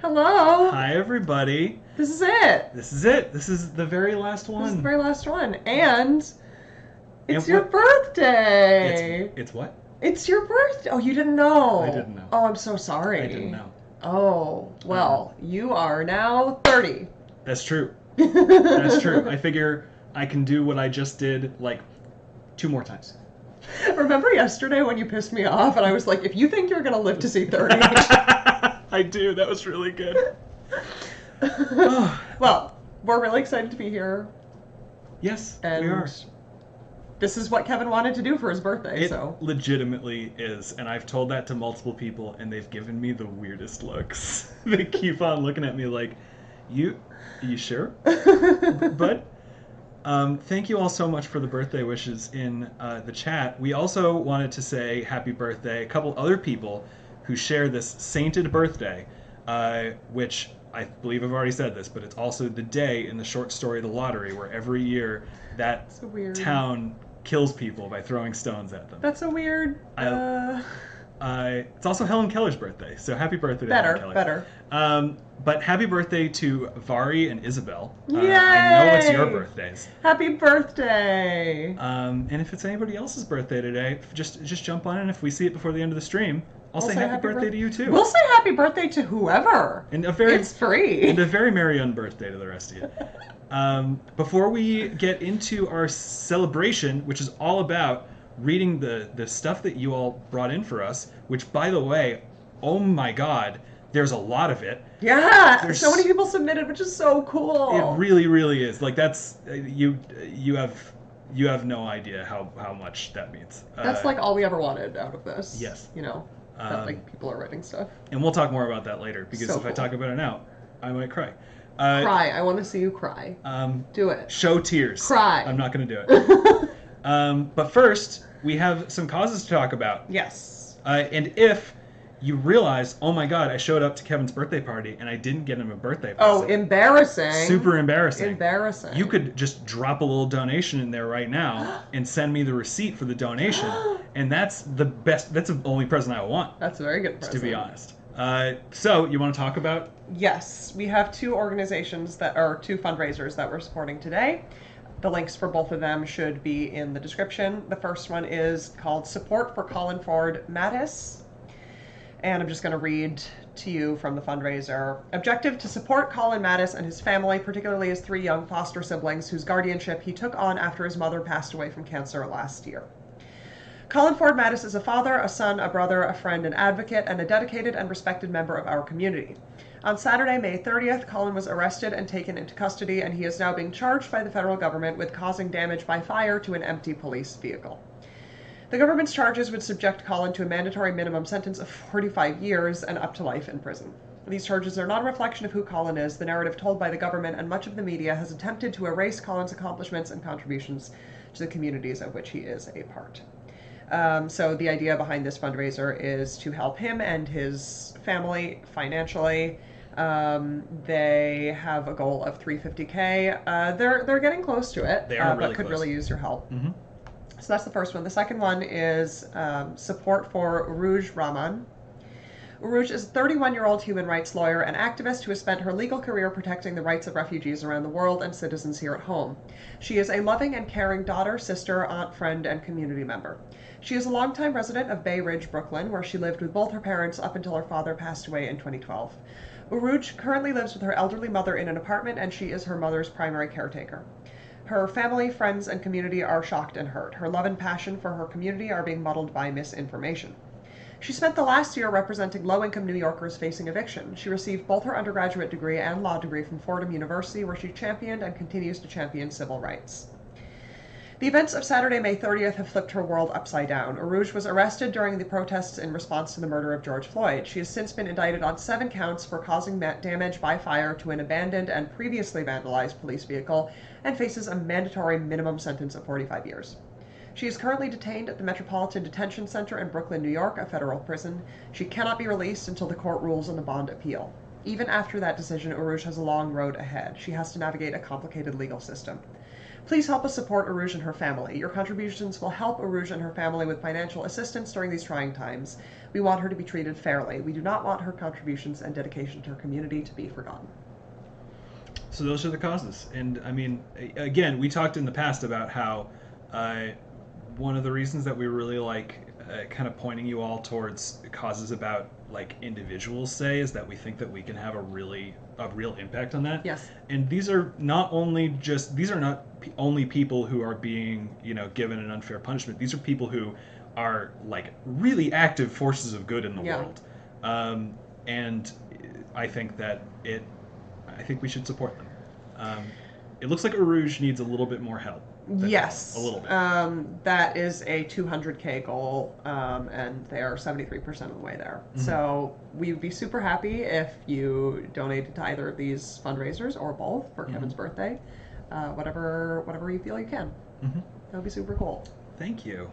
Hello. Hi, everybody. This is it. This is it. This is the very last This is the one. very last one. And And it's your what? It's birthday. it's what? It's your birthday. Oh, you didn't know. I didn't know. Oh, I'm so I didn't sorry. know. Oh, Uh, well, you are now 30. that's true. That's true. I figure I can do what I just did like two more times. Remember yesterday when you pissed me off and I was like, if you think you're going to live to see 30. I do. That was really good. Oh, Well, we're really excited to be here. yes, And we are. this is what Kevin wanted to do for his birthday, It so. legitimately is, and I've told that to multiple people, and they've given me the weirdest looks. They keep on looking at me like, are you sure? But thank you all so much for the birthday wishes in the chat. We also wanted to say happy birthday a couple other people who share this sainted birthday, which I believe I've already said this, but it's also the day in the short story The Lottery where every year that So weird. town kills people by throwing stones at them. That's a weird. It's also Helen Keller's birthday, so happy birthday to Helen Keller. Better. But happy birthday to Vari and Isabel. Yay! I know it's your birthdays. Happy birthday! And if it's anybody else's birthday today, just jump on in. If we see it before the end of the stream, I'll say happy birthday to you too. We'll say happy birthday to whoever. And It's free. And a very merry unbirthday to the rest of you. Before we get into our celebration, which is all about reading the stuff that you all brought in for us, which, by the way, oh my God, there's a lot of it. Yeah, There's so many people submitted, which is so cool. It really, really is. Like that's you have no idea how much that means. That's like all we ever wanted out of this. Yes. You know, that like people are writing stuff. And we'll talk more about that later because So if I cool. talk about it now, I might cry. Cry. I want to see you cry. Do it. Show tears. Cry. I'm not going to do it. But first, we have some causes to talk about. Yes. And if you realize, oh my God, I showed up to Kevin's birthday party and I didn't get him a birthday Oh, present. embarrassing. Super embarrassing. Embarrassing. You could just drop a little donation in there right now and send me the receipt for the donation. And that's the best, that's the only present I want, That's a very good present. to be honest. So, you want to talk about? Yes, we have two organizations that are two fundraisers that we're supporting today. The links for both of them should be in the description. The first one is called Support for Colin Ford Mattis. And I'm just going to read to you from the fundraiser. Objective: to support Colin Mattis and his family, particularly his 3 young foster siblings whose guardianship he took on after his mother passed away from cancer last year. Colin Ford Mattis is a father, a son, a brother, a friend, an advocate, and a dedicated and respected member of our community. On Saturday, May 30th, Colin was arrested and taken into custody, and he is now being charged by the federal government with causing damage by fire to an empty police vehicle. The government's charges would subject Colin to a mandatory minimum sentence of 45 years and up to life in prison. These charges are not a reflection of who Colin is. The narrative told by the government and much of the media has attempted to erase Colin's accomplishments and contributions to the communities of which he is a part. So the idea behind this fundraiser is to help him and his family financially. They have a goal of $350K. They're getting close to it, They are really but could close. really use your help. Mm-hmm. So that's the first one. The second one is support for Uruj Rahman. Uruj is a 31-year-old human rights lawyer and activist who has spent her legal career protecting the rights of refugees around the world and citizens here at home. She is a loving and caring daughter, sister, aunt, friend, and community member. She is a longtime resident of Bay Ridge, Brooklyn, where she lived with both her parents up until her father passed away in 2012. Uruj currently lives with her elderly mother in an apartment, and she is her mother's primary caretaker. Her family, friends, and community are shocked and hurt. Her love and passion for her community are being muddled by misinformation. She spent the last year representing low-income New Yorkers facing eviction. She received both her undergraduate degree and law degree from Fordham University, where she championed and continues to champion civil rights. The events of Saturday, May 30th have flipped her world upside down. Uruj was arrested during the protests in response to the murder of George Floyd. She has since been indicted on 7 counts for causing damage by fire to an abandoned and previously vandalized police vehicle and faces a mandatory minimum sentence of 45 years. She is currently detained at the Metropolitan Detention Center in Brooklyn, New York, a federal prison. She cannot be released until the court rules on the bond appeal. Even after that decision, Uruj has a long road ahead. She has to navigate a complicated legal system. Please help us support Arouge and her family. Your contributions will help Arouge and her family with financial assistance during these trying times. We want her to be treated fairly. We do not want her contributions and dedication to her community to be forgotten. So those are the causes. And I mean, again, we talked in the past about how one of the reasons that we really like kind of pointing you all towards causes about like individuals say is that we think that we can have a real impact on that. Yes. And these are not only only people who are being, given an unfair punishment. These are people who are like really active forces of good in the world. And I think that I think we should support them. It looks like Arouge needs a little bit more help. Yes. A little bit. That is a 200K goal, and they are 73% of the way there. Mm-hmm. So we would be super happy if you donated to either of these fundraisers or both for Kevin's birthday. Whatever you feel you can. Mm-hmm. That would be super cool. Thank you.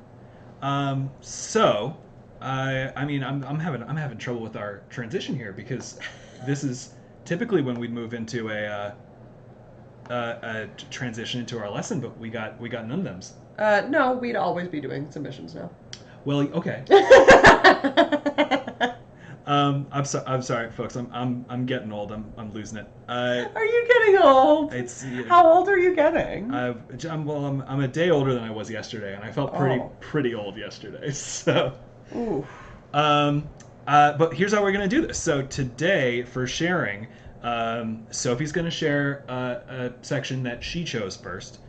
So, I mean, I'm having trouble with our transition here because this is typically when we'd move into a transition into our lesson, but we got none of them. No, we'd always be doing submissions now. Well, okay. I'm sorry, folks. I'm getting old. I'm losing it. Are you getting old? How old are you getting? I'm a day older than I was yesterday, and I felt pretty old yesterday. So. Ooh. But here's how we're gonna do this. So today, for sharing, Sophie's gonna share a section that she chose first.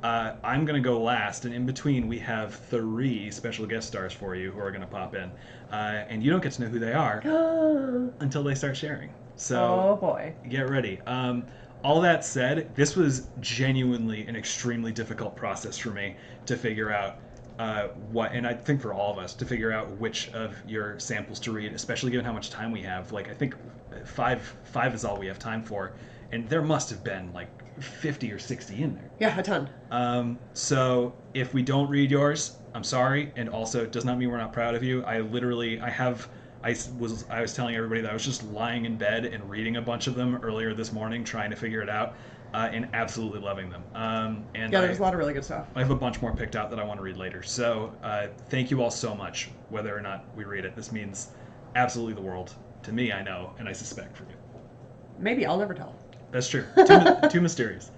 I'm going to go last, and in between we have 3 special guest stars for you who are going to pop in. And you don't get to know who they are until they start sharing. So, oh boy. Get ready. All that said, this was genuinely an extremely difficult process for me to figure out and I think for all of us, to figure out which of your samples to read, especially given how much time we have. Like, I think five is all we have time for, and there must have been like 50 or 60 in there. Yeah, a ton. So if we don't read yours, I'm sorry, and also it does not mean we're not proud of you. I was telling everybody that I was just lying in bed and reading a bunch of them earlier this morning, trying to figure it out, and absolutely loving them. And yeah, there's a lot of really good stuff. I have a bunch more picked out that I want to read later. So thank you all so much, whether or not we read it. This means absolutely the world to me, I know, and I suspect for you. Maybe I'll never tell. That's true. Too mysterious.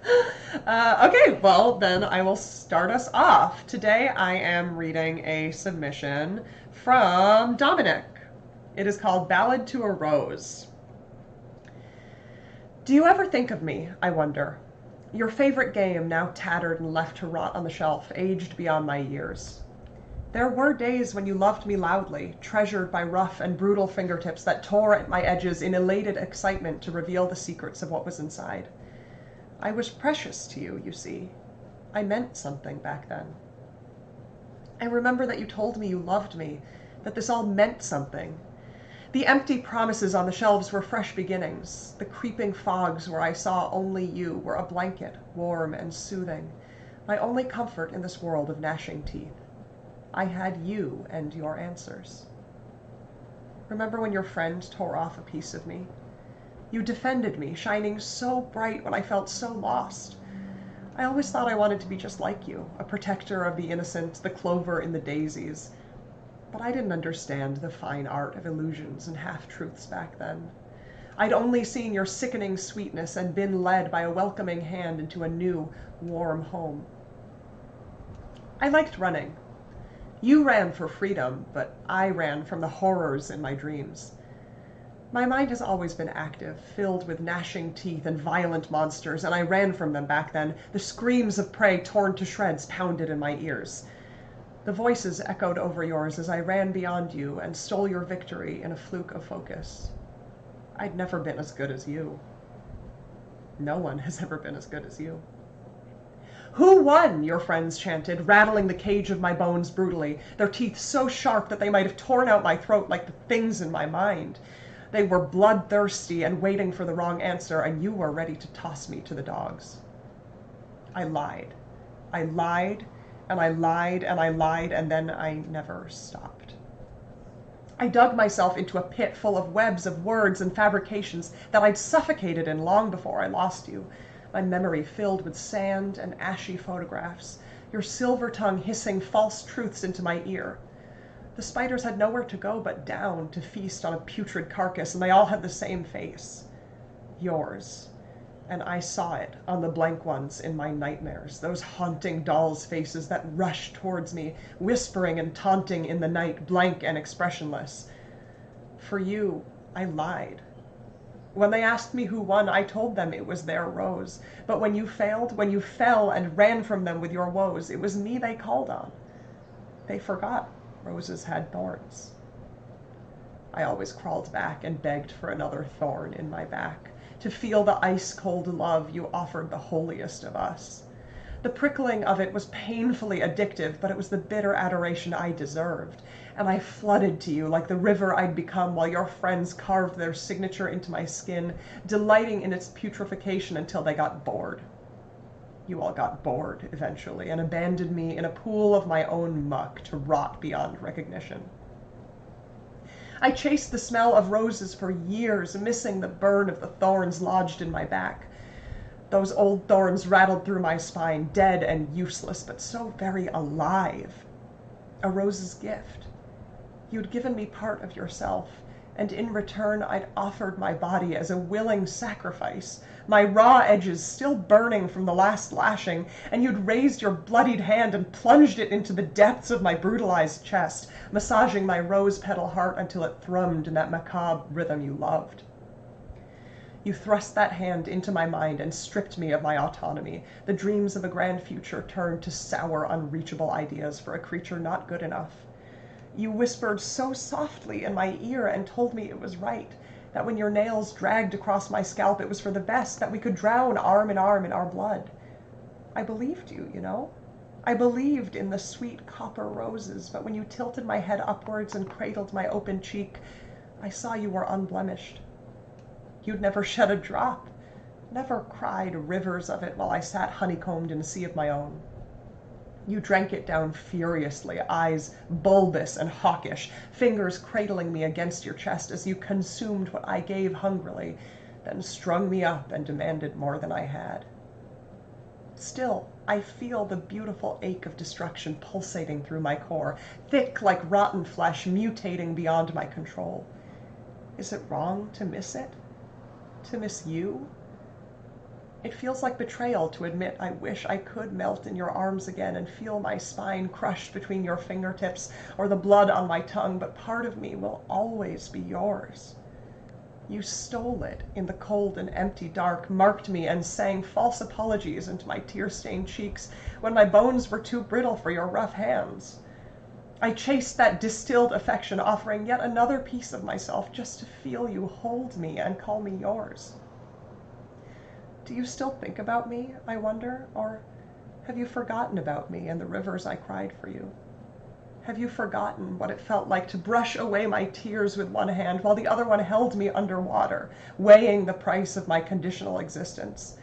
Okay, well, then I will start us off. Today I am reading a submission from Dominic. It is called Ballad to a Rose. Do you ever think of me, I wonder? Your favorite game now tattered and left to rot on the shelf, aged beyond my years. There were days when you loved me loudly, treasured by rough and brutal fingertips that tore at my edges in elated excitement to reveal the secrets of what was inside. I was precious to you, you see. I meant something back then. I remember that you told me you loved me, that this all meant something. The empty promises on the shelves were fresh beginnings. The creeping fogs where I saw only you were a blanket, warm and soothing, my only comfort in this world of gnashing teeth. I had you and your answers. Remember when your friend tore off a piece of me? You defended me, shining so bright when I felt so lost. I always thought I wanted to be just like you, a protector of the innocent, the clover in the daisies. But I didn't understand the fine art of illusions and half-truths back then. I'd only seen your sickening sweetness and been led by a welcoming hand into a new, warm home. I liked running. You ran for freedom, but I ran from the horrors in my dreams. My mind has always been active, filled with gnashing teeth and violent monsters, and I ran from them back then. The screams of prey torn to shreds pounded in my ears. The voices echoed over yours as I ran beyond you and stole your victory in a fluke of focus. I'd never been as good as you. No one has ever been as good as you. Who won? Your friends chanted, rattling the cage of my bones brutally, their teeth so sharp that they might have torn out my throat like the things in my mind. They were bloodthirsty and waiting for the wrong answer, and you were ready to toss me to the dogs. I lied. I lied, and I lied, and I lied, and then I never stopped. I dug myself into a pit full of webs of words and fabrications that I'd suffocated in long before I lost you. my memory filled with sand and ashy photographs, your silver tongue hissing false truths into my ear. The spiders had nowhere to go but down to feast on a putrid carcass, and they all had the same face. Yours. And I saw it on the blank ones in my nightmares, those haunting dolls' faces that rushed towards me, whispering and taunting in the night, blank and expressionless. For you, I lied. When they asked me who won, I told them it was their rose. But when you failed, when you fell and ran from them with your woes, it was me they called on. They forgot roses had thorns. I always crawled back and begged for another thorn in my back, to feel the ice-cold love you offered the holiest of us. The prickling of it was painfully addictive, but it was the bitter adoration I deserved, and I flooded to you like the river I'd become while your friends carved their signature into my skin, delighting in its putrefaction until they got bored. You all got bored eventually and abandoned me in a pool of my own muck to rot beyond recognition. I chased the smell of roses for years, missing the burn of the thorns lodged in my back. Those old thorns rattled through my spine, dead and useless, but so very alive. A rose's gift. You'd given me part of yourself, and in return I'd offered my body as a willing sacrifice, my raw edges still burning from the last lashing, and you'd raised your bloodied hand and plunged it into the depths of my brutalized chest, massaging my rose-petal heart until it thrummed in that macabre rhythm you loved. You thrust that hand into my mind and stripped me of my autonomy. The dreams of a grand future turned to sour, unreachable ideas for a creature not good enough. You whispered so softly in my ear and told me it was right, that when your nails dragged across my scalp it was for the best, that we could drown arm in arm in our blood. I believed you, you know. I believed in the sweet copper roses, but when you tilted my head upwards and cradled my open cheek, I saw you were unblemished. You'd never shed a drop, never cried rivers of it while I sat honeycombed in a sea of my own. You drank it down furiously, eyes bulbous and hawkish, fingers cradling me against your chest as you consumed what I gave hungrily, then strung me up and demanded more than I had. Still, I feel the beautiful ache of destruction pulsating through my core, thick like rotten flesh, mutating beyond my control. Is it wrong to miss it? To miss you? It feels like betrayal to admit I wish I could melt in your arms again and feel my spine crushed between your fingertips or the blood on my tongue, but part of me will always be yours. You stole it in the cold and empty dark, marked me and sang false apologies into my tear-stained cheeks when my bones were too brittle for your rough hands. I chased that distilled affection, offering yet another piece of myself just to feel you hold me and call me yours. Do you still think about me, I wonder, or have you forgotten about me and the rivers I cried for you? Have you forgotten what it felt like to brush away my tears with one hand while the other one held me underwater, weighing the price of my conditional existence?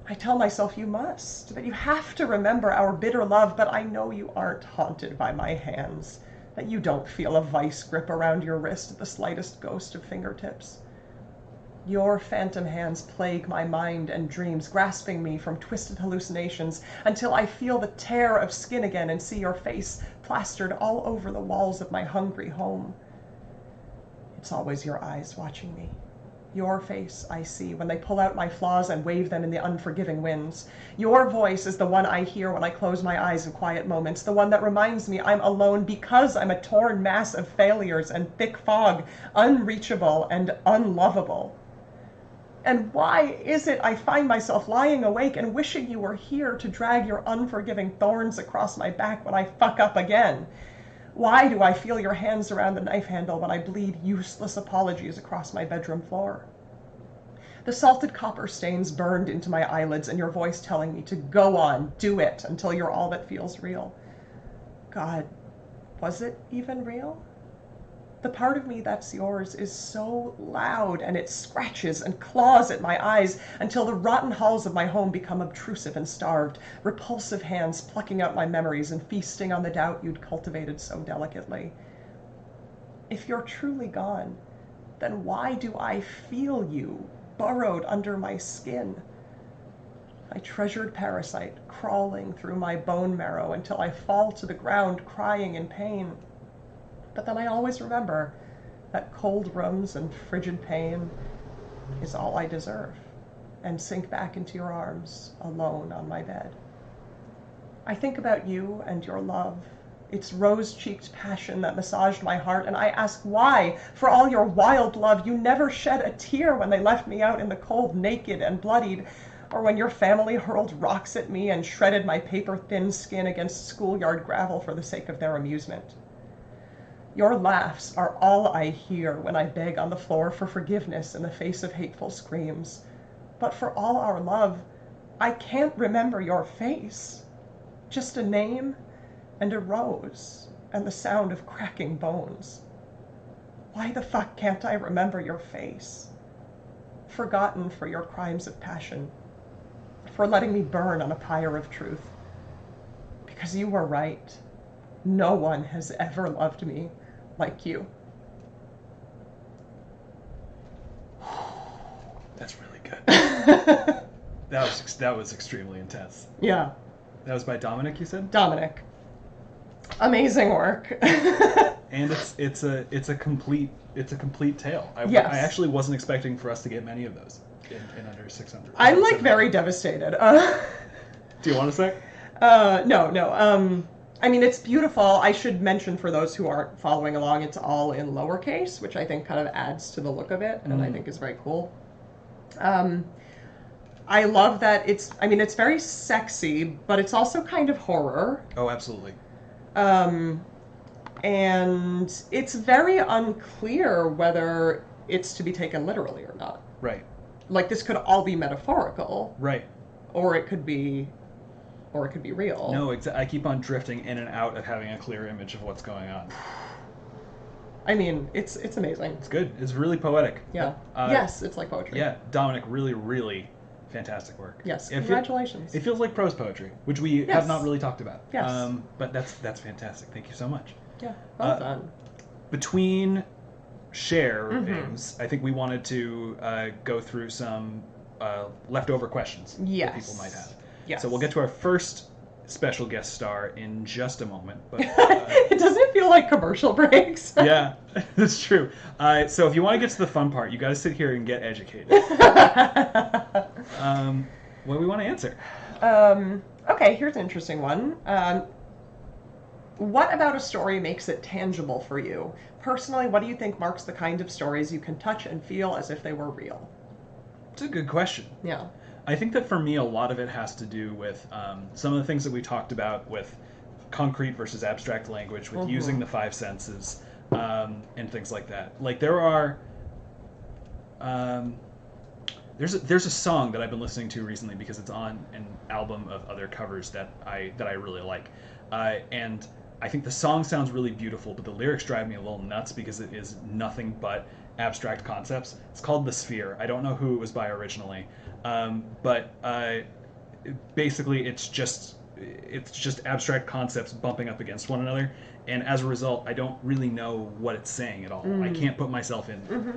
I tell myself you must, that you have to remember our bitter love, but I know you aren't haunted by my hands, that you don't feel a vice grip around your wrist at the slightest ghost of fingertips. Your phantom hands plague my mind and dreams, grasping me from twisted hallucinations until I feel the tear of skin again and see your face plastered all over the walls of my hungry home. It's always your eyes watching me. Your face I see when they pull out my flaws and wave them in the unforgiving winds. Your voice is the one I hear when I close my eyes in quiet moments, the one that reminds me I'm alone because I'm a torn mass of failures and thick fog, unreachable and unlovable. And why is it I find myself lying awake and wishing you were here to drag your unforgiving thorns across my back when I fuck up again? Why do I feel your hands around the knife handle when I bleed useless apologies across my bedroom floor? The salted copper stains burned into my eyelids and your voice telling me to go on, do it, until you're all that feels real. God, was it even real? The part of me that's yours is so loud, and it scratches and claws at my eyes until the rotten halls of my home become obtrusive and starved, repulsive hands plucking out my memories and feasting on the doubt you'd cultivated so delicately. If you're truly gone, then why do I feel you burrowed under my skin? my treasured parasite crawling through my bone marrow until I fall to the ground crying in pain. But then I always remember that cold rooms and frigid pain is all I deserve, and sink back into your arms alone on my bed. I think about you and your love, its rose-cheeked passion that massaged my heart, and I ask why, for all your wild love, you never shed a tear when they left me out in the cold, naked and bloodied, or when your family hurled rocks at me and shredded my paper-thin skin against schoolyard gravel for the sake of their amusement. Your laughs are all I hear when I beg on the floor for forgiveness in the face of hateful screams. But for all our love, I can't remember your face. Just a name and a rose and the sound of cracking bones. Why the fuck can't I remember your face? Forgotten for your crimes of passion, for letting me burn on a pyre of truth. Because you were right. No one has ever loved me like you. That's really good. That was extremely intense. Yeah. That was by Dominic, you said? Dominic. Amazing work. And it's a complete tale. Yes. I actually wasn't expecting for us to get many of those in under 600. I'm like very devastated. Do you want a sec? No. I mean, it's beautiful. I should mention for those who aren't following along, it's all in lowercase, which I think kind of adds to the look of it, and I think is very cool. I love that it's very sexy, but it's also kind of horror. Oh, absolutely. And it's very unclear whether it's to be taken literally or not. Right. Like, this could all be metaphorical. Right. Or it could be real. No, I keep on drifting in and out of having a clear image of what's going on. I mean, it's amazing. It's good. It's really poetic. Yeah. Yes, it's like poetry. Yeah, Dominic, really, really fantastic work. Yes, congratulations. It feels like prose poetry, which we have not really talked about. Yes. But that's fantastic. Thank you so much. Yeah, well done. Between share games, I think we wanted to go through some leftover questions that people might have. Yes. So we'll get to our first special guest star in just a moment. But it doesn't feel like commercial breaks. Yeah, that's true. So if you want to get to the fun part, you got to sit here and get educated. What do we want to answer? Okay, here's an interesting one. What about a story makes it tangible for you? Personally, what do you think marks the kind of stories you can touch and feel as if they were real? It's a good question. Yeah. I think that for me, a lot of it has to do with some of the things that we talked about with concrete versus abstract language, with using the five senses, and things like that. Like there are, there's a song that I've been listening to recently because it's on an album of other covers that I really like, and I think the song sounds really beautiful, but the lyrics drive me a little nuts because it is nothing but abstract concepts. It's called The Sphere. I don't know who it was by originally. But basically it's just abstract concepts bumping up against one another, and as a result I don't really know what it's saying at all. I can't put myself in there.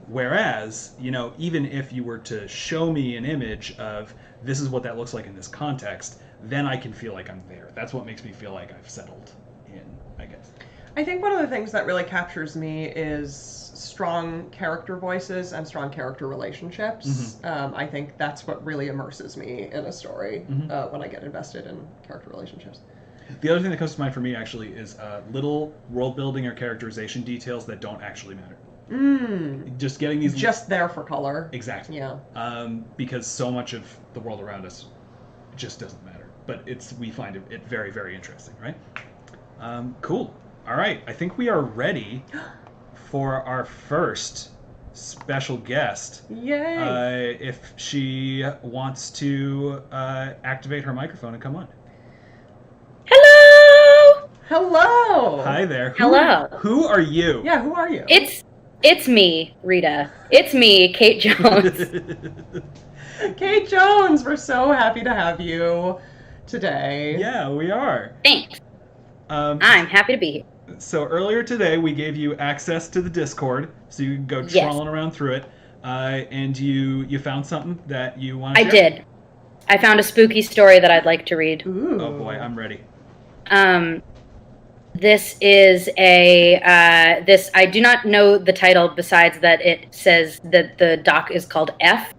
Whereas, even if you were to show me an image of this is what that looks like in this context, then I can feel like I'm there. That's what makes me feel like I've settled in, I guess. I think one of the things that really captures me is strong character voices and strong character relationships. I think that's what really immerses me in a story when I get invested in character relationships. The other thing that comes to mind for me actually is little world building or characterization details that don't actually matter. Just getting these just there for color. Exactly. Yeah. Because so much of the world around us just doesn't matter, but we find it very, very interesting, right? Cool. All right, I think we are ready for our first special guest. Yay! If she wants to activate her microphone and come on. Hello! Hello! Hi there. Hello. Who are you? Yeah, who are you? It's me, Rita. It's me, Kate Jones. Kate Jones, we're so happy to have you today. Yeah, we are. Thanks. I'm happy to be here. So earlier today, we gave you access to the Discord, so you can go trawling around through it, and you found something that you want to share? I did. I found a spooky story that I'd like to read. Ooh. Oh boy, I'm ready. This is I do not know the title besides that it says that the doc is called F,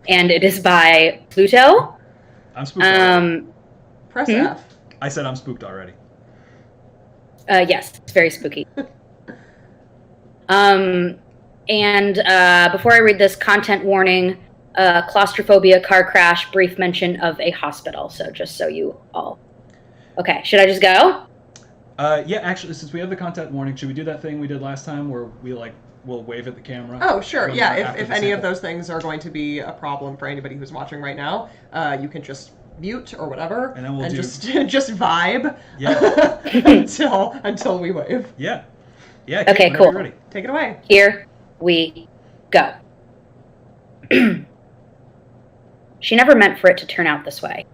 and it is by Pluto. I'm spooked already. Press F. I said I'm spooked already. Yes, it's very spooky. And before I read this, content warning, claustrophobia, car crash, brief mention of a hospital. So just so you all... Okay, should I just go? Yeah, actually, since we have the content warning, should we do that thing we did last time where we'll wave at the camera? Oh, sure. When Yeah, after if the any of sample? those things are going to be a problem for anybody who's watching right now, you can just mute or whatever, And then we'll do- just vibe Yeah. until we wave. Yeah. Yeah. Okay, whenever cool. you're ready. Take it away. Here we go. She never meant for it to turn out this way.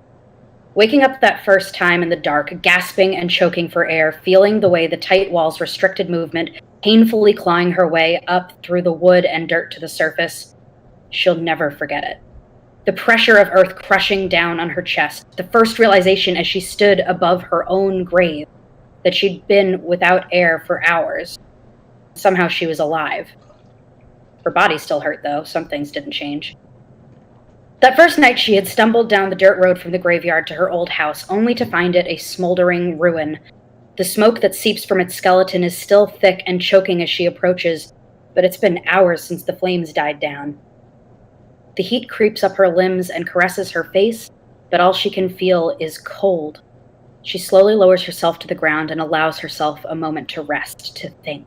Waking up that first time in the dark, gasping and choking for air, feeling the way the tight walls restricted movement, painfully clawing her way up through the wood and dirt to the surface, she'll never forget it. The pressure of earth crushing down on her chest, the first realization as she stood above her own grave, that she'd been without air for hours. Somehow she was alive. Her body still hurt, though. Some things didn't change. That first night she had stumbled down the dirt road from the graveyard to her old house, only to find it a smoldering ruin. The smoke that seeps from its skeleton is still thick and choking as she approaches, but it's been hours since the flames died down. The heat creeps up her limbs and caresses her face, but all she can feel is cold. She slowly lowers herself to the ground and allows herself a moment to rest, to think.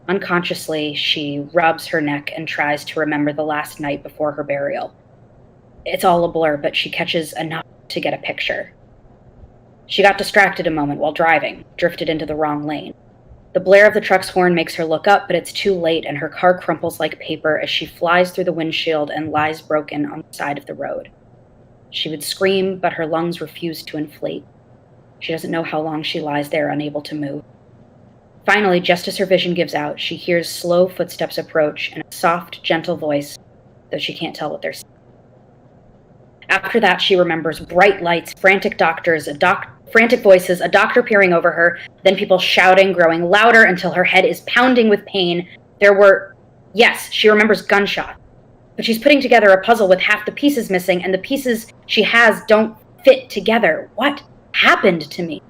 Unconsciously, she rubs her neck and tries to remember the last night before her burial. It's all a blur, but she catches enough to get a picture. She got distracted a moment while driving, drifted into the wrong lane. The blare of the truck's horn makes her look up, but it's too late, and her car crumples like paper as she flies through the windshield and lies broken on the side of the road. She would scream, but her lungs refuse to inflate. She doesn't know how long she lies there, unable to move. Finally, just as her vision gives out, she hears slow footsteps approach and a soft, gentle voice, though she can't tell what they're saying. After that, she remembers bright lights, frantic doctors, frantic voices, a doctor peering over her, then people shouting, growing louder until her head is pounding with pain. Yes, she remembers gunshots, but she's putting together a puzzle with half the pieces missing, and the pieces she has don't fit together. What happened to me?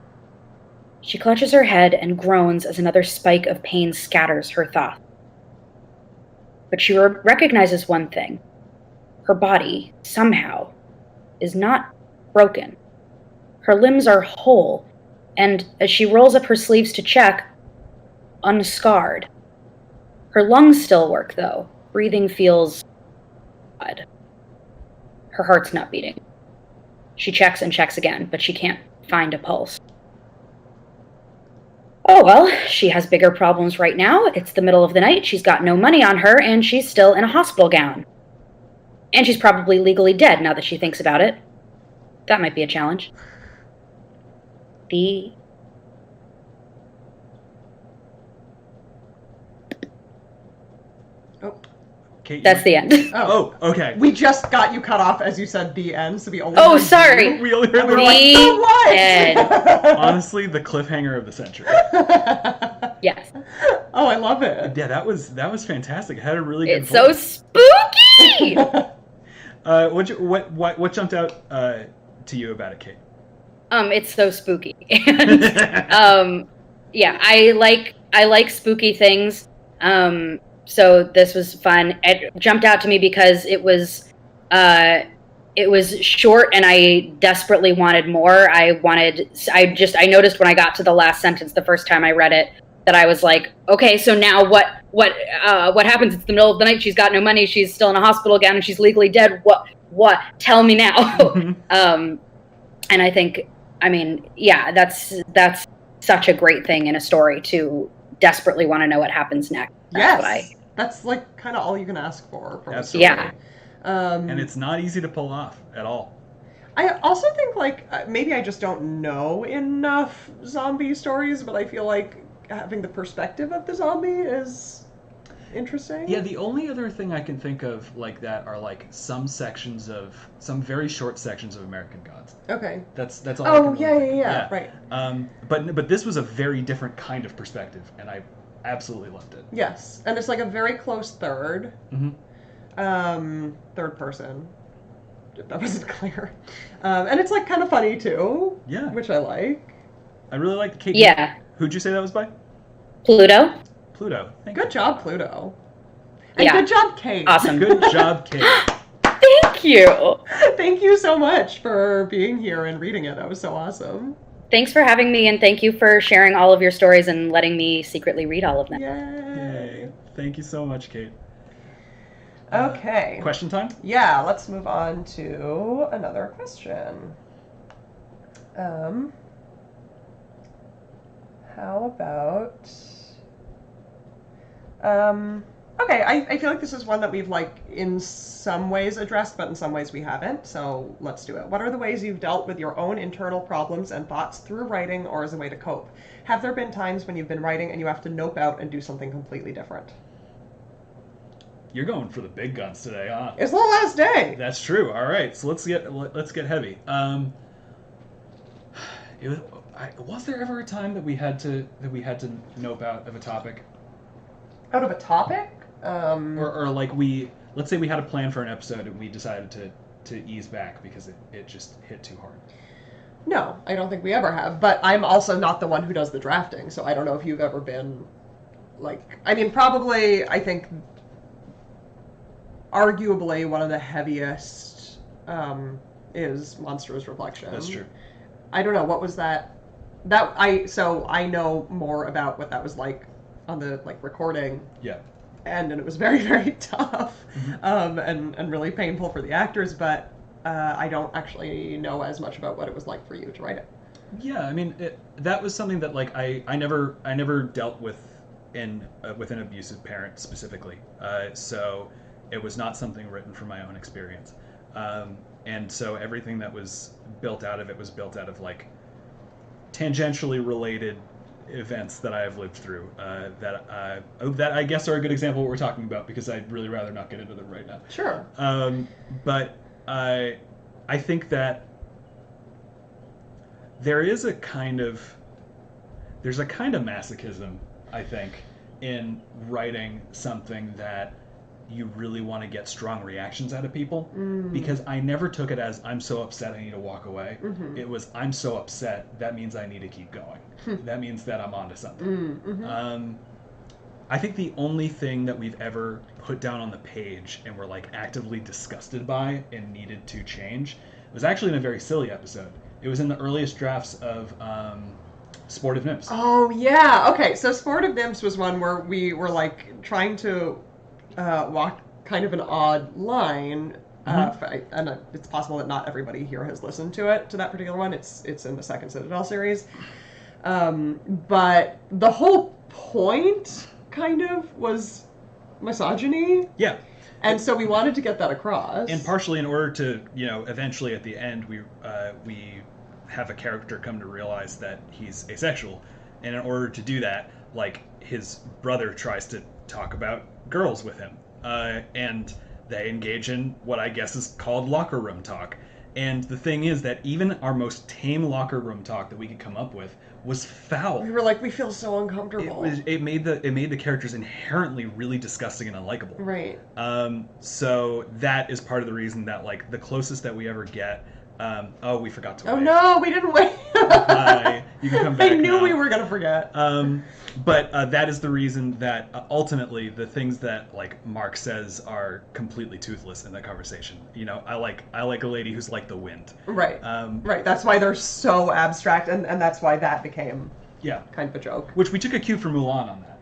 She clutches her head and groans as another spike of pain scatters her thoughts. But she recognizes one thing. Her body, somehow, is not broken. Her limbs are whole, and as she rolls up her sleeves to check, unscarred. Her lungs still work, though. Breathing feels odd. Her heart's not beating. She checks and checks again, but she can't find a pulse. Oh well, she has bigger problems right now. It's the middle of the night, she's got no money on her, and she's still in a hospital gown. And she's probably legally dead now that she thinks about it. That might be a challenge. Oh. Kate, That's the end. Oh, okay. We just got you cut off as you said the end, so we only Oh, heard sorry. you. We only heard And we the were like, The so what? end. honestly the cliffhanger of the century. Yes. Oh, I love it. Yeah, that was fantastic. It had a really good It's so voice. spooky! What jumped out to you about it, Kate? It's so spooky. And, yeah, I like spooky things. So this was fun. It jumped out to me because it was short and I desperately wanted more. I noticed when I got to the last sentence the first time I read it that I was like, okay, so now what happens? It's the middle of the night. She's got no money. She's still in a hospital gown and she's legally dead. What? Tell me now. And I think, yeah, that's such a great thing in a story to desperately want to know what happens next. That's like kind of all you can ask for from a story. Yeah. And it's not easy to pull off at all. I also think like maybe I just don't know enough zombie stories, but I feel like having the perspective of the zombie is interesting. Yeah, the only other thing I can think of like that are like some very short sections of American Gods. Okay. That's all. I can really think of. Yeah, right. But this was a very different kind of perspective, and I absolutely loved it. Yes, and it's like a very close third. Third person. If that wasn't clear. And it's like kind of funny too. Yeah. Which I like. I really like Kate. Yeah. Who'd you say that was by? Pluto. Pluto. Good job, Pluto. And Yeah. good job, Kate. Awesome. Good job, Kate. Thank you. Thank you so much for being here and reading it. That was so awesome. Thanks for having me, and thank you for sharing all of your stories and letting me secretly read all of them. Yay. Thank you so much, Kate. Okay. Question time? Yeah, let's move on to another question. How about... okay, I feel like this is one that we've, like, in some ways addressed, but in some ways we haven't, so let's do it. What are the ways you've dealt with your own internal problems and thoughts through writing or as a way to cope? Have there been times when you've been writing and you have to nope out and do something completely different? You're going for the big guns today, huh? It's the last day! That's true. All right, so let's get heavy. Was there ever a time that we had to nope out of a topic? Out of a topic? Or like let's say we had a plan for an episode and we decided to ease back because it just hit too hard. No, I don't think we ever have. But I'm also not the one who does the drafting, so I don't know if you've ever been, like... I mean, probably, I think, arguably one of the heaviest is Monster's Reflection. That's true. I don't know, what was that? So I know more about what that was like on the, like, recording. Yeah. And it was very, very tough, Mm-hmm. and really painful for the actors, but I don't actually know as much about what it was like for you to write it. Yeah, I mean, that was something that like I never dealt with with an abusive parent specifically, so it was not something written from my own experience, and so everything that was built out of it was built out of like tangentially related events that I have lived through that I guess are a good example of what we're talking about, because I'd really rather not get into them right now. Sure. But I think that there's a kind of masochism, I think, in writing something that you really want to get strong reactions out of people, because I never took it as I'm so upset I need to walk away. Mm-hmm. It was I'm so upset that means I need to keep going. That means that I'm onto something. Mm-hmm. I think the only thing that we've ever put down on the page and were like actively disgusted by and needed to change was actually in a very silly episode. It was in the earliest drafts of Sportive Nymphs. Oh, yeah. Okay, so Sportive Nymphs was one where we were, like, trying to walk kind of an odd line. And it's possible that not everybody here has listened to that particular one. It's in the second Citadel series. But the whole point, kind of, was misogyny. Yeah. And so we wanted to get that across. And partially in order to, eventually at the end, we have a character come to realize that he's asexual. And in order to do that, like, his brother tries to talk about girls with him. And they engage in what I guess is called locker room talk. And the thing is that even our most tame locker room talk that we could come up with was foul. We were like, we feel so uncomfortable. It made the characters inherently really disgusting and unlikable. Right. So that is part of the reason that, like, the closest that we ever get. We forgot to wait. Oh no, we didn't wait. You can come back. I knew now. we were gonna forget. But that is the reason that ultimately the things that, like, Mark says are completely toothless in that conversation. I like a lady who's like the wind. Right. Right. That's why they're so abstract, and that's why that became kind of a joke. Which we took a cue from Mulan on that,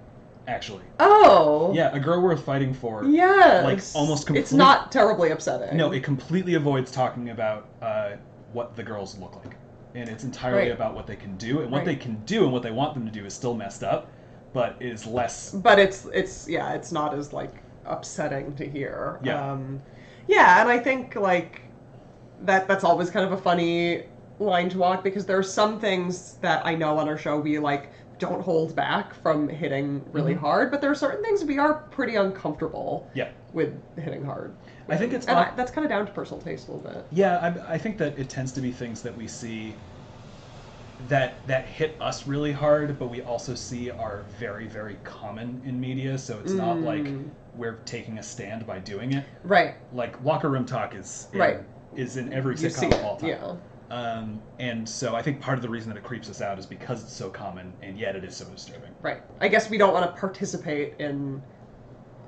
actually. Oh. Yeah, A Girl Worth Fighting For. Yes. Like, almost completely. It's not terribly upsetting. No, it completely avoids talking about what the girls look like. And it's entirely about what they can do, and what they can do and what they want them to do is still messed up, but is less. But it's not as, like, upsetting to hear. Yeah. And I think, like, that's always kind of a funny line to walk, because there are some things that I know on our show we, like, don't hold back from hitting really hard, but there are certain things we are pretty uncomfortable with hitting hard. I think it's that's kind of down to personal taste a little bit. Yeah, I think that it tends to be things that we see that hit us really hard, but we also see are very, very common in media. So it's not like we're taking a stand by doing it. Right. Like locker room talk is in every sitcom of all time. Yeah. And so I think part of the reason that it creeps us out is because it's so common, and yet it is so disturbing. Right. I guess we don't want to participate in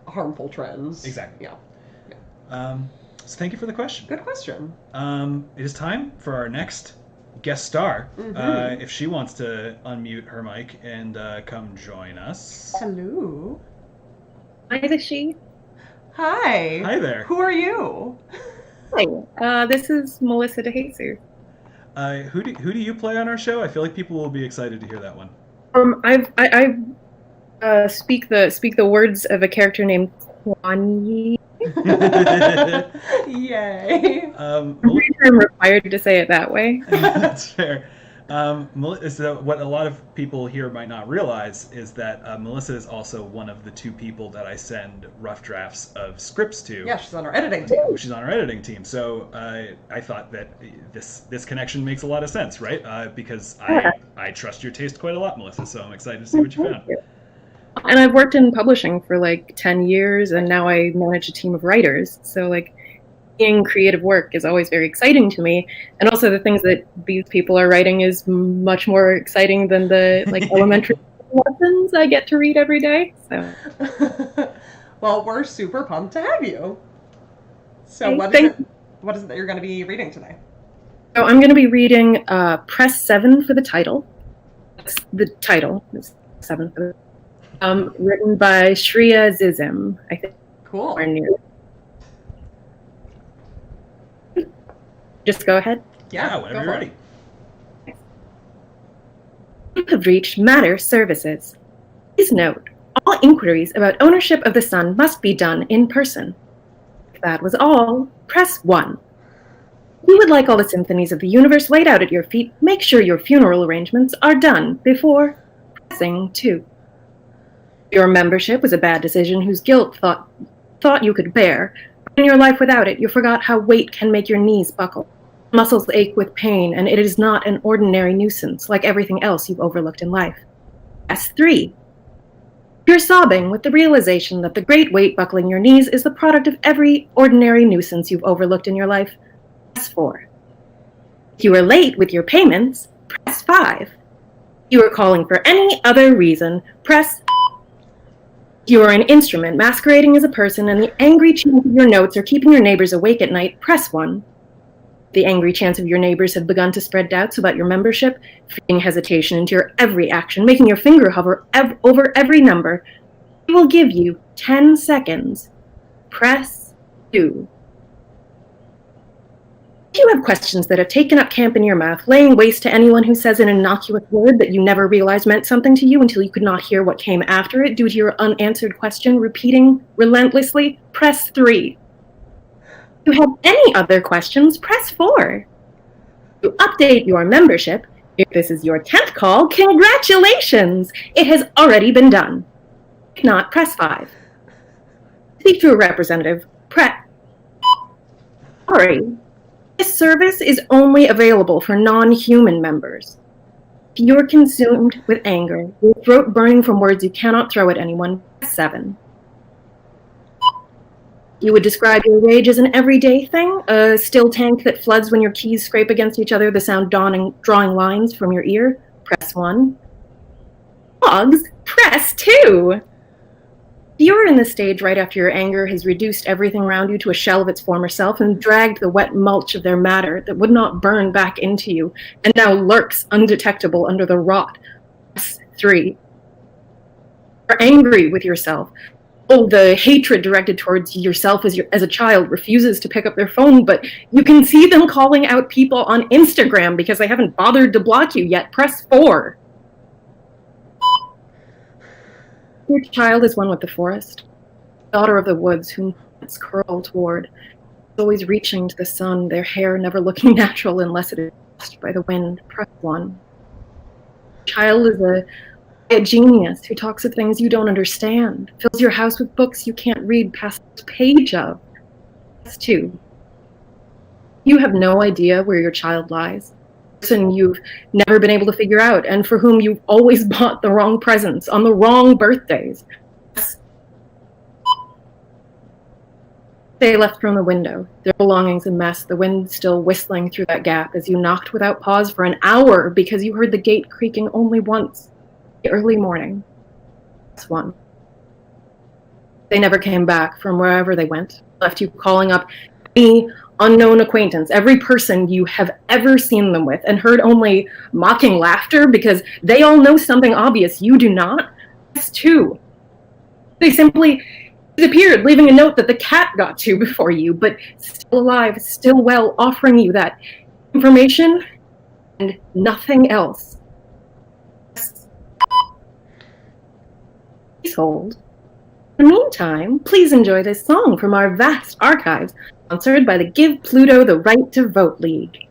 harmful trends. Exactly. Yeah. So thank you for the question. Good question. It is time for our next guest star. If she wants to unmute her mic and come join us. Hello. Hi, this is she. Hi. Hi there. Who are you? Hi. This is Melissa DeJesus. Who do you play on our show? I feel like people will be excited to hear that one. I speak the words of a character named Quan Yi. Yay. I'm pretty sure I'm required to say it that way. That's fair. So what a lot of people here might not realize is that Melissa is also one of the two people that I send rough drafts of scripts to. Yeah, she's on our editing team. She's on our editing team. So I thought that this connection makes a lot of sense, right? Because I trust your taste quite a lot, Melissa. So I'm excited to see what you found. And I've worked in publishing for like 10 years, and now I manage a team of writers. So like being creative work is always very exciting to me. And also the things that these people are writing is much more exciting than the like elementary lessons I get to read every day. So well, we're super pumped to have you. So what is it that you're going to be reading today? So I'm going to be reading Press 7 for the title. That's the title is 7 for the written by Shreya Zizim, I think. Cool. Or near. Just go ahead. Yeah, whenever you're ready. You have reached Matter Services. Please note, all inquiries about ownership of the sun must be done in person. If that was all, press 1. If you would like all the symphonies of the universe laid out at your feet, make sure your funeral arrangements are done before pressing 2. Your membership was a bad decision whose guilt thought you could bear. But in your life without it, you forgot how weight can make your knees buckle. Muscles ache with pain, and it is not an ordinary nuisance like everything else you've overlooked in life. Press 3. You're sobbing with the realization that the great weight buckling your knees is the product of every ordinary nuisance you've overlooked in your life. Press 4. If you are late with your payments, press 5. If you are calling for any other reason, press. You are an instrument masquerading as a person, and the angry chants of your notes are keeping your neighbors awake at night. Press 1. The angry chants of your neighbors have begun to spread doubts about your membership, feeding hesitation into your every action, making your finger hover over every number. I will give you 10 seconds. Press 2. If you have questions that have taken up camp in your mouth, laying waste to anyone who says an innocuous word that you never realized meant something to you until you could not hear what came after it due to your unanswered question, repeating relentlessly, press 3. If you have any other questions, press 4. To update your membership, if this is your 10th call, congratulations! It has already been done. If not, press 5. Speak to a representative, press. Sorry. This service is only available for non-human members. If you're consumed with anger, your throat burning from words you cannot throw at anyone, press 7. You would describe your rage as an everyday thing, a still tank that floods when your keys scrape against each other, the sound drawing lines from your ear, press 1. Dogs, press 2. If you are in this stage right after your anger has reduced everything around you to a shell of its former self and dragged the wet mulch of their matter that would not burn back into you and now lurks undetectable under the rot, press 3. You're angry with yourself. Oh, the hatred directed towards yourself as a child refuses to pick up their phone, but you can see them calling out people on Instagram because they haven't bothered to block you yet. Press 4. Your child is one with the forest, daughter of the woods whom its curl toward, always reaching to the sun, their hair never looking natural unless it is brushed by the wind. Press 1. Child is a A genius who talks of things you don't understand, fills your house with books you can't read past the page of. That's 2. You have no idea where your child lies. Person you've never been able to figure out, and for whom you've always bought the wrong presents on the wrong birthdays. They left from the window, their belongings a mess, the wind still whistling through that gap as you knocked without pause for an hour because you heard the gate creaking only once. The early morning. That's 1. They never came back from wherever they went, left you calling up any unknown acquaintance, every person you have ever seen them with, and heard only mocking laughter because they all know something obvious you do not. That's 2. They simply disappeared, leaving a note that the cat got to before you, but still alive, still well, offering you that information and nothing else. Please hold. In the meantime, please enjoy this song from our vast archives, sponsored by the Give Pluto the Right to Vote League.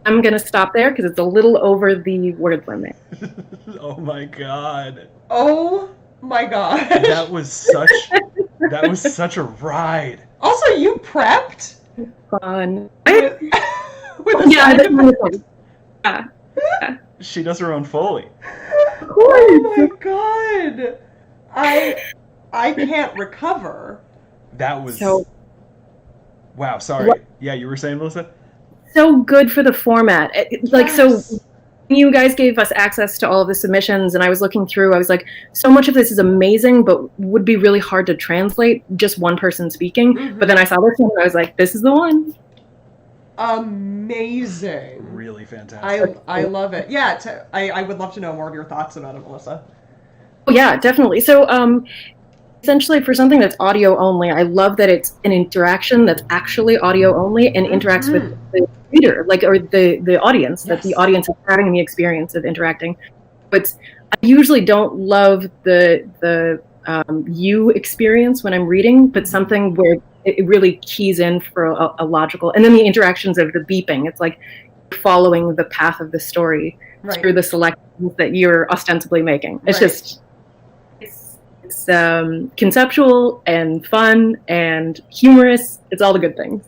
I'm going to stop there because it's a little over the word limit. Oh my god. Oh my god. That was such a ride. Also, you prepped? Fun. With a Yeah, side yeah. She does her own Foley. Of course. Oh my god. I can't recover. That was... So- Wow, sorry. What- Yeah, you were saying, Melissa? So good for the format. Yes. So you guys gave us access to all of the submissions, and I was looking through. I was like, so much of this is amazing, but would be really hard to translate, just one person speaking. Mhm. But then I saw this one, and I was like, this is the one. Amazing. Really fantastic. I love it. Yeah, I would love to know more of your thoughts about it, Melissa. Oh, yeah, definitely. So essentially, for something that's audio only, I love that it's an interaction that's actually audio only and interacts with the reader, or the audience, that the Yes. audience is having the experience of interacting. But I usually don't love the you experience when I'm reading, but something where it really keys in for a logical, and then the interactions of the beeping. It's like following the path of the story through the selections that you're ostensibly making. It's just it's conceptual and fun and humorous. It's all the good things.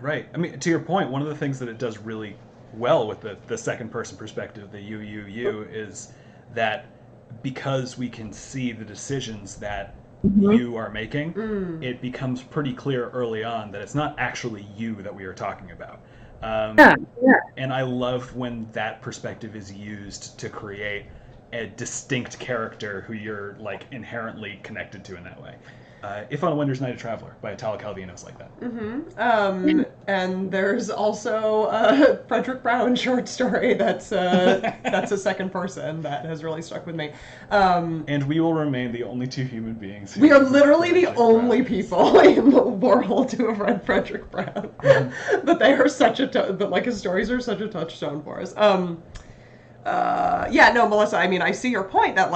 Right. I mean, to your point, one of the things that it does really well with the second person perspective, the you, is that because we can see the decisions that you are making, it becomes pretty clear early on that it's not actually you that we are talking about. And I love when that perspective is used to create a distinct character who you're inherently connected to in that way. If on a Winter's Night a Traveler by Italo Calvino's like that. And there's also a Frederick Brown short story that's a second person that has really stuck with me. And we will remain the only 2 human beings. We are literally the only people in the world who have read Frederick Brown. But they are such his stories are such a touchstone for us. Melissa, I mean, I see your point that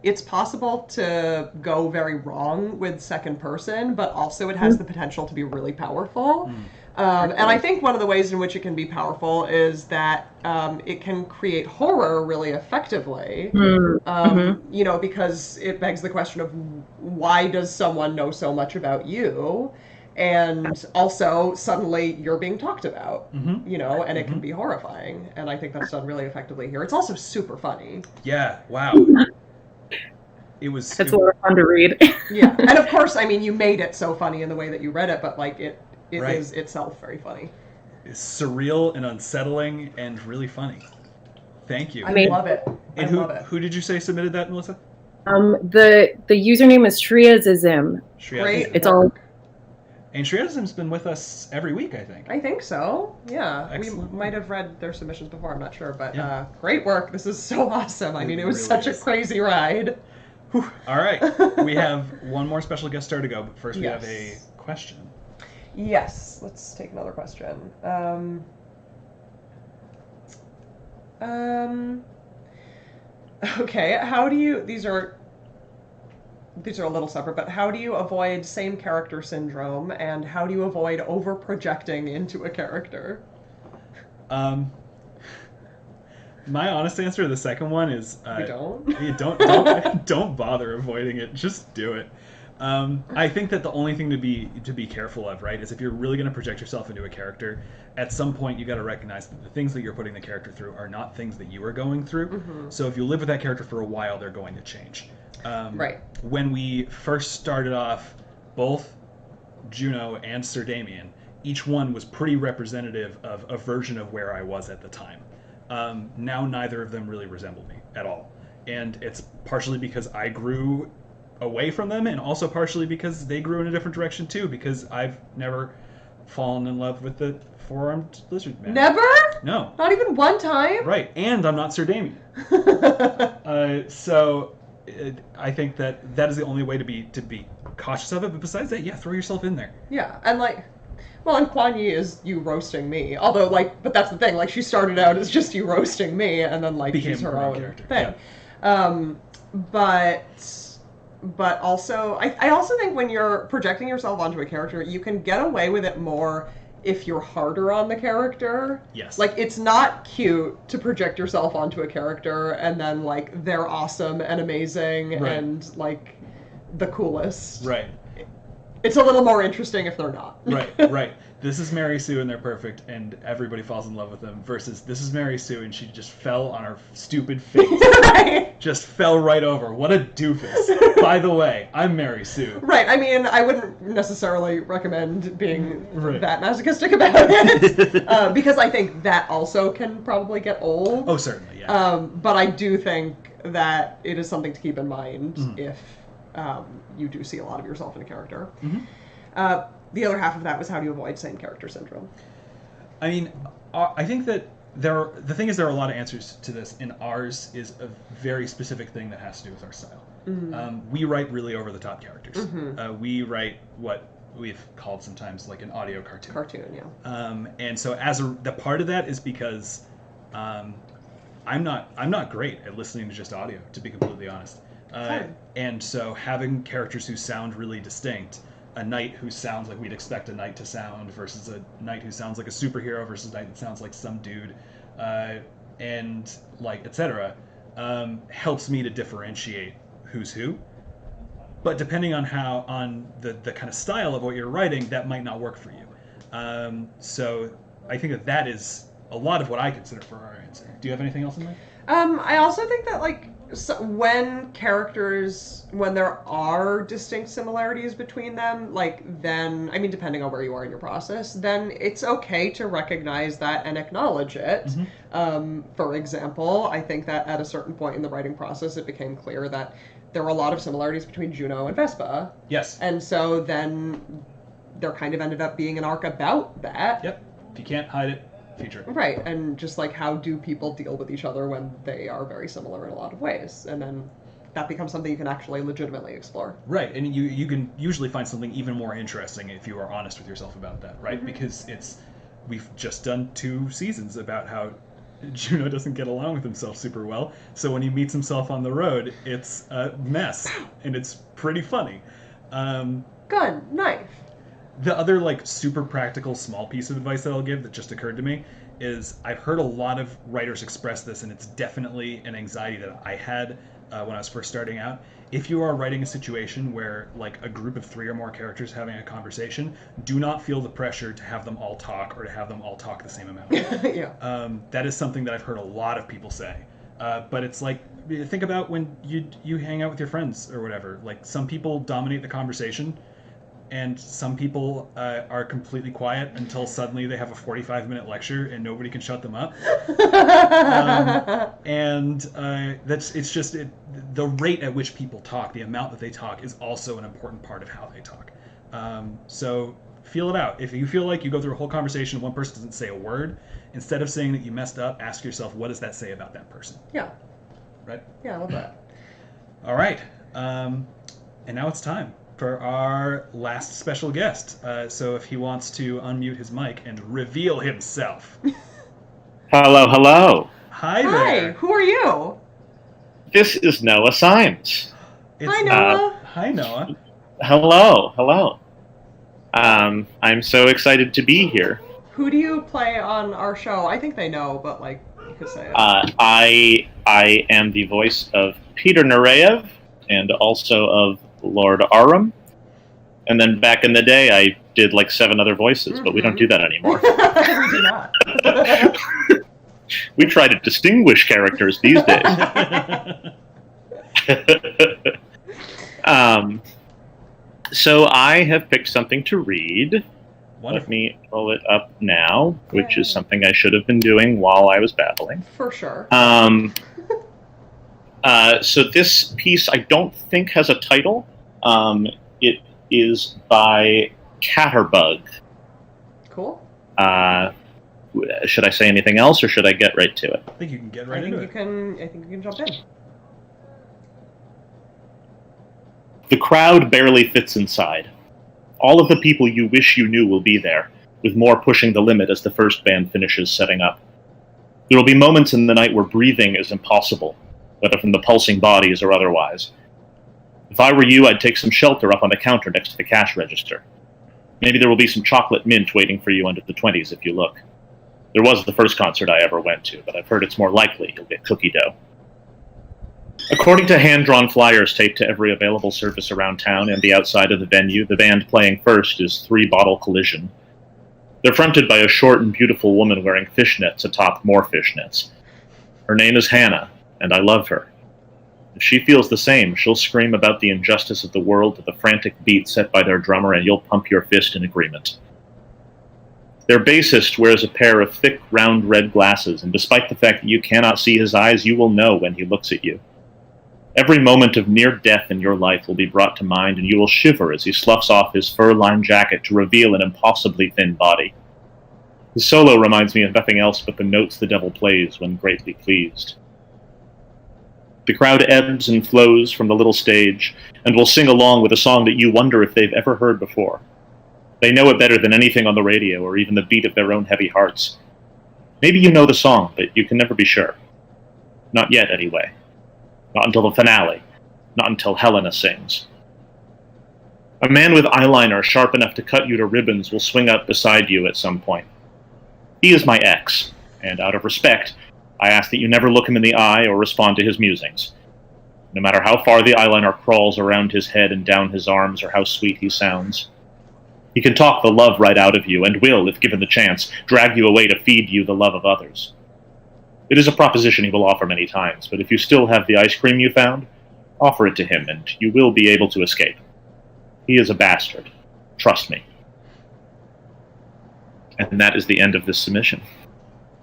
it's possible to go very wrong with second person, but also it has the potential to be really powerful. And I think one of the ways in which it can be powerful is that it can create horror really effectively. Because it begs the question of why does someone know so much about you? And also, suddenly, you're being talked about, and it can be horrifying. And I think that's done really effectively here. It's also super funny. Yeah, wow. It's a lot of fun to read. Yeah, and of course, I mean, you made it so funny in the way that you read it, but it is itself very funny. It's surreal and unsettling and really funny. Thank you. I love it. And who did you say submitted that, Melissa? The username is Shriazizim. Great. It's all. And Shriazim's been with us every week, I think. I think so. Yeah. Excellent. We might have read their submissions before, I'm not sure. But great work. This is so awesome. I mean, it was really such a crazy ride. Whew. All right. We have one more special guest star to go, but first we have a question. Yes. Let's take another question. Okay. How do you... These are a little separate, but how do you avoid same character syndrome, and how do you avoid over projecting into a character? My honest answer to the second one is We don't. you don't bother avoiding it. Just do it. I think that the only thing to be careful of, right, is if you're really going to project yourself into a character, at some point you got to recognize that the things that you're putting the character through are not things that you are going through. Mm-hmm. So if you live with that character for a while, they're going to change. Right. When we first started off, both Juno and Sir Damien, each one was pretty representative of a version of where I was at the time. Now neither of them really resemble me at all. And it's partially because I grew away from them, and also partially because they grew in a different direction too, because I've never fallen in love with the four-armed lizard man. Never? No. Not even one time? Right, and I'm not Sir Damien. I think that is the only way to be cautious of it, but besides that, yeah, throw yourself in there. Yeah, and like, well, and Kuan Yi is you roasting me. Although, like, but that's the thing. Like, she started out as just you roasting me, and then like Became she's her her own own character. thing. Yeah. But also, I also think when you're projecting yourself onto a character, you can get away with it more if you're harder on the character. Yes. Like, it's not cute to project yourself onto a character and then like they're awesome and amazing Right. and like the coolest. Right. It's a little more interesting if they're not. Right, right. This is Mary Sue and they're perfect and everybody falls in love with them, versus this is Mary Sue and she just fell on her stupid face. Right. Just fell right over. What a doofus. By the way, I'm Mary Sue. Right. I mean, I wouldn't necessarily recommend being Right. that masochistic about it, because I think that also can probably get old. Oh, certainly, yeah. But I do think that it is something to keep in mind Mhm. if you do see a lot of yourself in a character. Mhm. The other half of that was how do you avoid same character syndrome? I mean, I think that the thing is there are a lot of answers to this, and ours is a very specific thing that has to do with our style. We write really over-the-top characters. We write what we've called sometimes like an audio cartoon. Cartoon, yeah. And so the part of that is because I'm not great at listening to just audio, to be completely honest. And so having characters who sound really distinct, a knight who sounds like we'd expect a knight to sound versus a knight who sounds like a superhero versus a knight that sounds like some dude, and like etc., helps me to differentiate who's who. But depending on the kind of style of what you're writing, that might not work for you. So I think that is a lot of what I consider for our answer. Do you have anything else in mind? I also think that like when there are distinct similarities between them, like then, I mean, depending on where you are in your process, then it's okay to recognize that and acknowledge it. For example, I think that at a certain point in the writing process, it became clear that there were a lot of similarities between Juno and Vespa. Yes. And so then there kind of ended up being an arc about that. Yep. If you can't hide it, feature it. Right, and just like how do people deal with each other when they are very similar in a lot of ways, and then that becomes something you can actually legitimately explore. Right, and you can usually find something even more interesting if you are honest with yourself about that, right? Because we've just done 2 seasons about how Juno doesn't get along with himself super well, so when he meets himself on the road, it's a mess, and it's pretty funny. Gun, knife. The other like super practical small piece of advice that I'll give that just occurred to me is I've heard a lot of writers express this, and it's definitely an anxiety that I had when I was first starting out. If you are writing a situation where like a group of 3 or more characters having a conversation, do not feel the pressure to have them all talk or to have them all talk the same amount. Yeah. That is something that I've heard a lot of people say. But it's like, think about when you hang out with your friends or whatever. Like some people dominate the conversation, and some people are completely quiet until suddenly they have a 45-minute lecture and nobody can shut them up. It's just the rate at which people talk, the amount that they talk, is also an important part of how they talk. So feel it out. If you feel like you go through a whole conversation and one person doesn't say a word, instead of saying that you messed up, ask yourself, what does that say about that person? Yeah. Right? Yeah, I love that. All right. And now it's time for our last special guest. So if he wants to unmute his mic and reveal himself. Hello, hello. Hi there. Hi, who are you? This is Noah Symes. Hi, Noah. Hi, Noah. Hello, hello. I'm so excited to be here. Who do you play on our show? I think they know, but like, could say it. I am the voice of Peter Nureyev and also of Lord Arum. And then back in the day, I did like 7 other voices, but we don't do that anymore. We do not. We try to distinguish characters these days. So I have picked something to read. Wonderful. Let me pull it up now, which is something I should have been doing while I was babbling. For sure. So this piece I don't think has a title. It is by Ketterbug. Cool. Should I say anything else, or should I get right to it? I think you can get right into it. I think you can jump in. The crowd barely fits inside. All of the people you wish you knew will be there, with more pushing the limit as the first band finishes setting up. There will be moments in the night where breathing is impossible, whether from the pulsing bodies or otherwise. If I were you, I'd take some shelter up on the counter next to the cash register. Maybe there will be some chocolate mint waiting for you under the 20s if you look. There was the first concert I ever went to, but I've heard it's more likely you'll get cookie dough. According to hand-drawn flyers taped to every available surface around town and the outside of the venue, the band playing first is Three Bottle Collision. They're fronted by a short and beautiful woman wearing fishnets atop more fishnets. Her name is Hannah, and I love her. If she feels the same, she'll scream about the injustice of the world to the frantic beat set by their drummer, and you'll pump your fist in agreement. Their bassist wears a pair of thick, round red glasses, and despite the fact that you cannot see his eyes, you will know when he looks at you. Every moment of near death in your life will be brought to mind, and you will shiver as he sloughs off his fur-lined jacket to reveal an impossibly thin body. His solo reminds me of nothing else but the notes the devil plays when greatly pleased. The crowd ebbs and flows from the little stage, and will sing along with a song that you wonder if they've ever heard before. They know it better than anything on the radio or even the beat of their own heavy hearts. Maybe you know the song, but you can never be sure. Not yet, anyway. Not until the finale. Not until Helena sings. A man with eyeliner sharp enough to cut you to ribbons will swing up beside you at some point. He is my ex, and out of respect, I ask that you never look him in the eye or respond to his musings. No matter how far the eyeliner crawls around his head and down his arms or how sweet he sounds. He can talk the love right out of you, and will, if given the chance, drag you away to feed you the love of others. It is a proposition he will offer many times, but if you still have the ice cream you found, offer it to him, and you will be able to escape. He is a bastard. Trust me. And that is the end of this submission.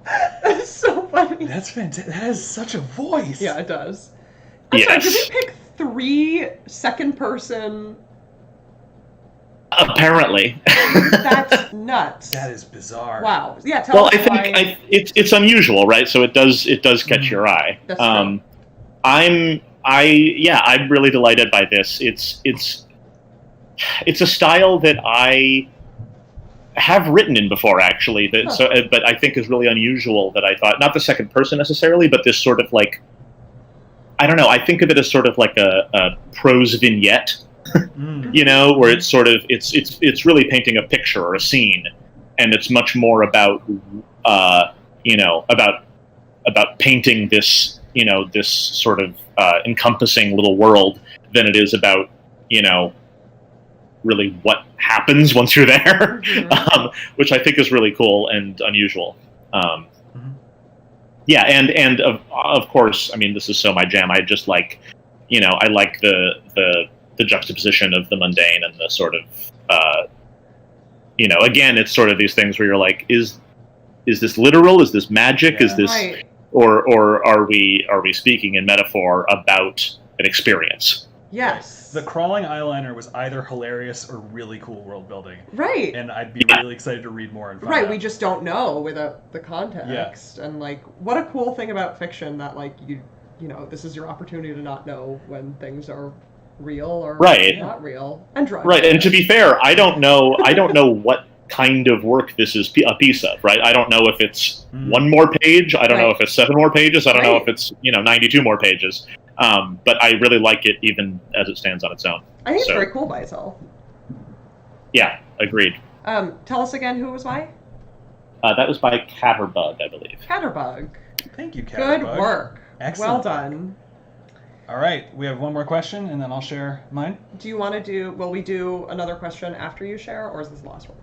That's so funny. That's fantastic. That has such a voice. Yeah, it does. I'm sorry, did we pick 3 second-person? Apparently. That's nuts. That is bizarre. Wow. Yeah, tell us I think it's unusual, right? So it does catch your eye. That's true. I'm really delighted by this. It's a style that I have written in before, actually. But I think is really unusual. That I thought, not the second person necessarily, but this sort of like, I don't know. I think of it as sort of like a prose vignette. You know, where it's sort of it's really painting a picture or a scene, and it's much more about about painting this this sort of encompassing little world than it is about really what happens once you're there, which I think is really cool and unusual. Yeah, and of course, I mean, this is so my jam. I just like I like the juxtaposition of the mundane and the sort of, again, it's sort of these things where you're like, is this literal? Is this magic? Yeah. Is this, Right. or are we speaking in metaphor about an experience? Yes. The crawling eyeliner was either hilarious or really cool world building. Right. And I'd be really excited to read more and find Right, out. we just don't know without the context. And like, what a cool thing about fiction that like you this is your opportunity to not know when things are real or Right. not real. And drugs. Right, and to be fair, I don't know what kind of work this is a piece of, right? I don't know if it's 1 more page. I don't know if it's 7 more pages. I don't know if it's 92 more pages. But I really like it even as it stands on its own. I think it's very cool by itself. Yeah, agreed. Tell us again who it was by? That was by Ketterbug, I believe. Ketterbug. Thank you, Good Ketterbug. work. Excellent. Well done. All right, we have one more question, and then I'll share mine. Do you want to do? Will we do another question after you share, or is this the last one?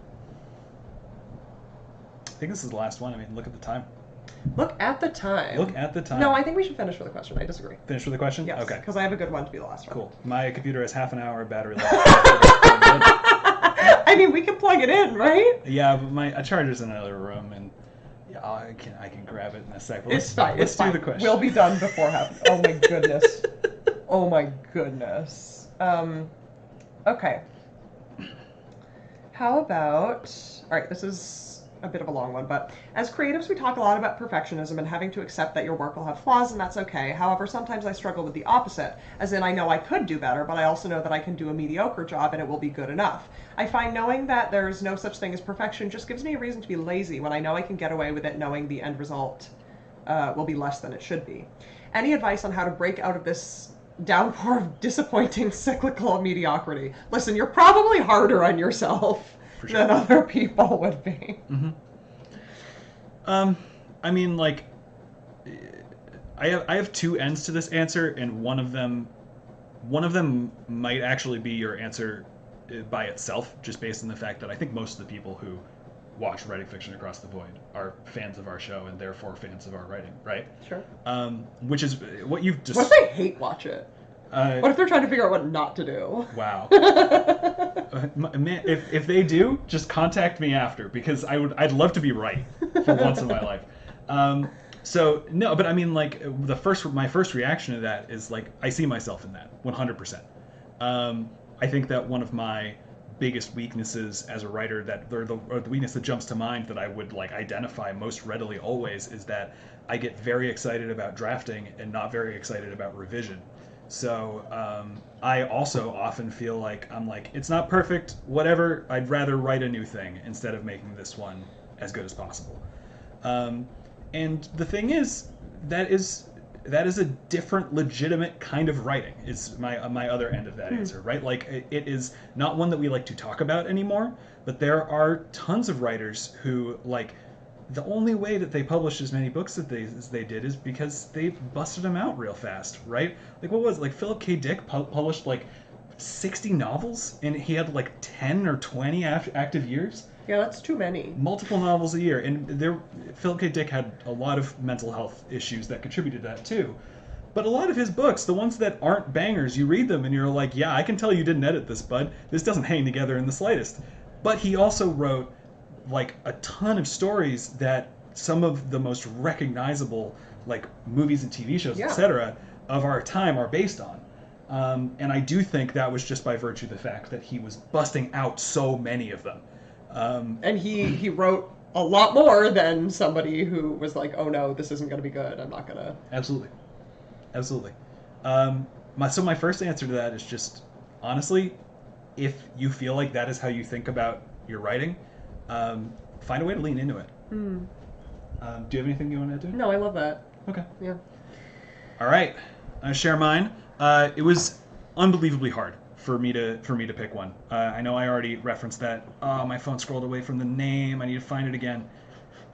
I think this is the last one. I mean, look at the time. Look at the time. Look at the time. No, I think we should finish with a question. I disagree. Finish with the question? Yes. Okay. Because I have a good one to be the last one. Cool. My computer has half an hour battery left. I mean, we can plug it in, right? Yeah, but my charger's in another room, and yeah, I can grab it in a sec. But It's fine. Let's It's do fine. the question. We'll be done before half. Oh my goodness. Oh my goodness. Okay. How about? All right, this is a bit of a long one, but as creatives, we talk a lot about perfectionism and having to accept that your work will have flaws, and that's okay. However, sometimes I struggle with the opposite, as in I know I could do better, but I also know that I can do a mediocre job and it will be good enough. I find knowing that there's no such thing as perfection just gives me a reason to be lazy when I know I can get away with it, knowing the end result will be less than it should be. Any advice on how to break out of this downpour of disappointing cyclical mediocrity? Listen, you're probably harder on yourself than other people would be. Mm-hmm. I mean, like, I have two ends to this answer, and one of them might actually be your answer by itself, just based on the fact that I think most of the people who watch Writing Fiction Across the Void are fans of our show and therefore fans of our writing, right? Sure. Which is what you've just. What if they hate watch it? What if they're trying to figure out what not to do? Wow. Man, if they do, just contact me after, because I'd love to be right for once in my life. So no, but I mean, like, my first reaction to that is, like, I see myself in that 100%. I think that one of my biggest weaknesses as a writer, or the weakness that jumps to mind that I would, like, identify most readily always, is that I get very excited about drafting and not very excited about revision. So I also often feel like it's not perfect, whatever, I'd rather write a new thing instead of making this one as good as possible. And the thing is, that is a different, legitimate kind of writing, is my other end of that answer, right? Like, it is not one that we like to talk about anymore, but there are tons of writers who, like, the only way that they published as many books as they did is because they busted them out real fast, right? Like, what was it? Like, Philip K. Dick published, like, 60 novels, and he had, like, 10 or 20 active years. Yeah, that's too many. Multiple novels a year, and Philip K. Dick had a lot of mental health issues that contributed to that too. But a lot of his books, the ones that aren't bangers, you read them and you're like, yeah, I can tell you didn't edit this, bud. This doesn't hang together in the slightest. But he also wrote, like, a ton of stories that some of the most recognizable, like, movies and TV shows, etc., of our time are based on. And I do think that was just by virtue of the fact that he was busting out so many of them. And he wrote a lot more than somebody who was like, oh no, this isn't going to be good, I'm not going to... Absolutely. So my first answer to that is just, honestly, if you feel like that is how you think about your writing, find a way to lean into it. Do you have anything you want to do? No, I love that. Okay. Yeah. All right. I'll share mine. It was unbelievably hard for me to pick one. I know I already referenced that. Oh, my phone scrolled away from the name. I need to find it again.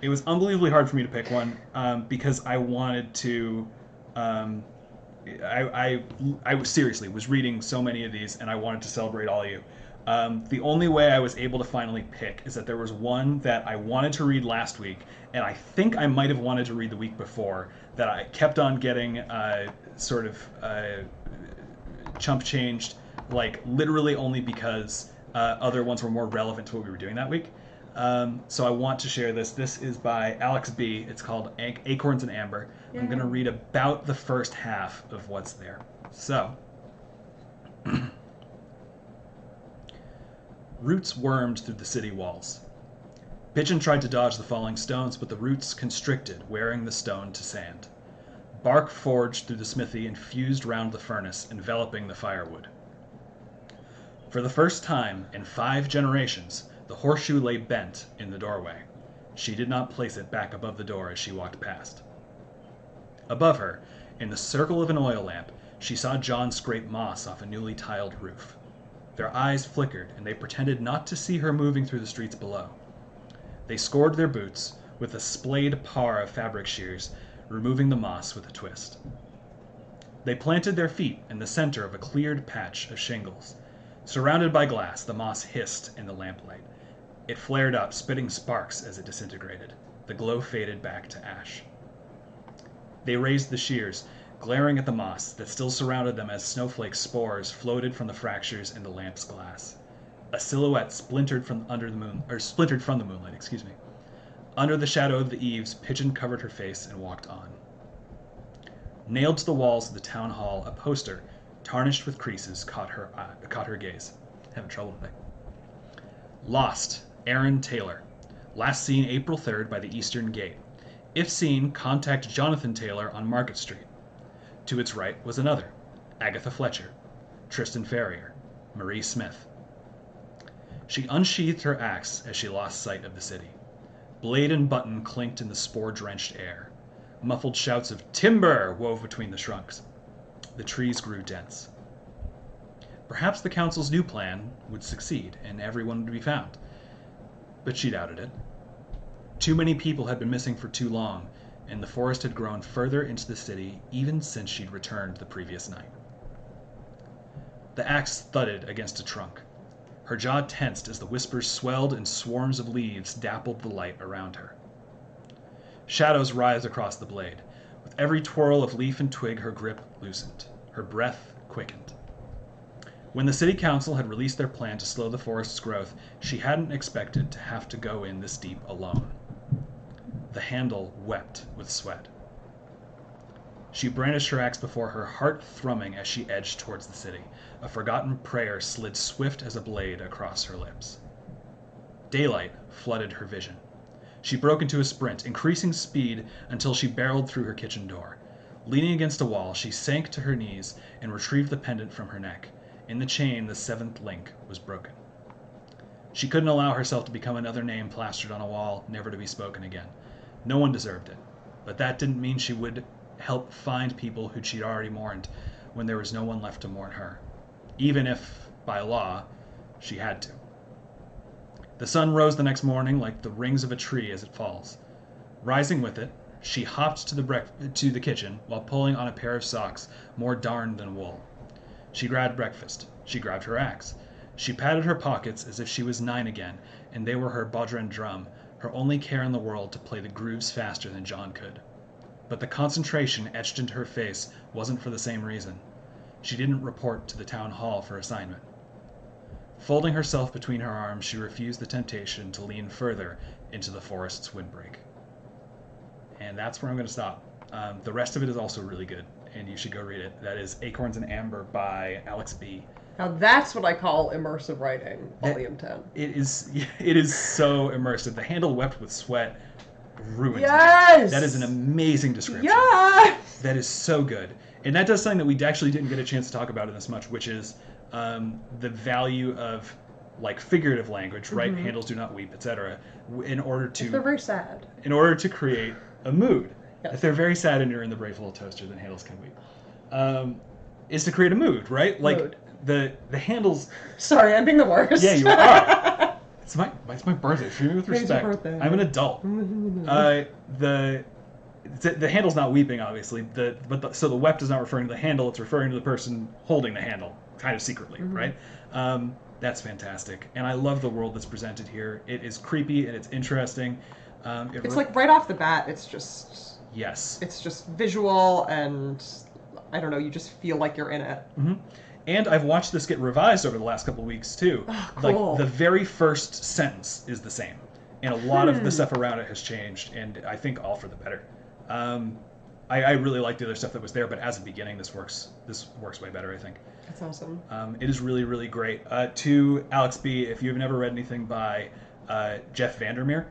It was unbelievably hard for me to pick one because I wanted to. I seriously was reading so many of these, and I wanted to celebrate all of you. The only way I was able to finally pick is that there was one that I wanted to read last week, and I think I might have wanted to read the week before, that I kept on getting chump changed, like, literally only because other ones were more relevant to what we were doing that week. So I want to share this. This is by Alex B. It's called Acorns and Amber. I'm going to read about the first half of what's there. So, roots wormed through the city walls. Pigeon tried to dodge the falling stones, but the roots constricted, wearing the stone to sand. Bark forged through the smithy and fused round the furnace, enveloping the firewood. For the first time in 5 generations, the horseshoe lay bent in the doorway. She did not place it back above the door as she walked past. Above her, in the circle of an oil lamp, she saw John scrape moss off a newly tiled roof. Their eyes flickered, and they pretended not to see her moving through the streets below. They scored their boots with a splayed par of fabric shears, removing the moss with a twist. They planted their feet in the center of a cleared patch of shingles. Surrounded by glass, the moss hissed in the lamplight. It flared up, spitting sparks as it disintegrated. The glow faded back to ash. They raised the shears, glaring at the moss that still surrounded them as snowflake spores floated from the fractures in the lamp's glass. A silhouette splintered from the moonlight. Under the shadow of the eaves, Pigeon covered her face and walked on. Nailed to the walls of the town hall, a poster, tarnished with creases, caught her gaze. Having trouble today. Lost, Aaron Taylor. Last seen April 3rd by the Eastern Gate. If seen, contact Jonathan Taylor on Market Street. To its right was another, Agatha Fletcher, Tristan Ferrier, Marie Smith. She unsheathed her axe as she lost sight of the city. Blade and button clinked in the spore-drenched air. Muffled shouts of "Timber!" wove between the trunks. The trees grew dense. Perhaps the council's new plan would succeed, and everyone would be found. But she doubted it. Too many people had been missing for too long, and the forest had grown further into the city even since she'd returned the previous night. The axe thudded against a trunk. Her jaw tensed as the whispers swelled and swarms of leaves dappled the light around her. Shadows writhed across the blade. With every twirl of leaf and twig, her grip loosened. Her breath quickened. When the city council had released their plan to slow the forest's growth, she hadn't expected to have to go in this deep alone. The handle wept with sweat. She brandished her axe before her, heart thrumming as she edged towards the city. A forgotten prayer slid swift as a blade across her lips. Daylight flooded her vision. She broke into a sprint, increasing speed until she barreled through her kitchen door. Leaning against a wall, she sank to her knees and retrieved the pendant from her neck. In the chain, the seventh link was broken. She couldn't allow herself to become another name plastered on a wall, never to be spoken again. No one deserved it, but that didn't mean she would help find people who she'd already mourned when there was no one left to mourn her, even if, by law, she had to. The sun rose the next morning like the rings of a tree as it falls. Rising with it, she hopped to the kitchen while pulling on a pair of socks more darned than wool. She grabbed breakfast. She grabbed her axe. She patted her pockets as if she was 9 again, and they were her bodhran drum, her only care in the world to play the grooves faster than John could. But the concentration etched into her face wasn't for the same reason. She didn't report to the town hall for assignment. Folding herself between her arms, she refused the temptation to lean further into the forest's windbreak. And that's where I'm going to stop. The rest of it is also really good, and you should go read it. That is Acorns and Amber by Alex B. Now that's what I call immersive writing, Volume 10. It is so immersive. The handle wept with sweat ruins Yes! me. That is an amazing description. Yes! That is so good. And that does something that we actually didn't get a chance to talk about in this much, which is the value of like figurative language, right? Mm-hmm. Handles do not weep, etc. In order to... If they're very sad. In order to create a mood. Yes. If they're very sad and you're in the brave little toaster, then handles can weep. Is to create a mood, right? Like mood. The handles... Sorry, I'm being the worst. Yeah, you are. It's my birthday. Treat me with respect. Birthday. I'm an adult. The handle's not weeping, obviously. So the wept is not referring to the handle. It's referring to the person holding the handle, kind of secretly, mm-hmm. right? That's fantastic, and I love the world that's presented here. It is creepy and it's interesting. It's like right off the bat. It's just yes. It's just visual, and I don't know. You just feel like you're in it. Mm-hmm. And I've watched this get revised over the last couple of weeks too. Oh, cool. Like the very first sentence is the same, and a lot of the stuff around it has changed, and I think all for the better. I really like the other stuff that was there, but as a beginning, this works way better, I think. That's awesome. It is really, really great. To Alex B., if you've never read anything by Jeff Vandermeer,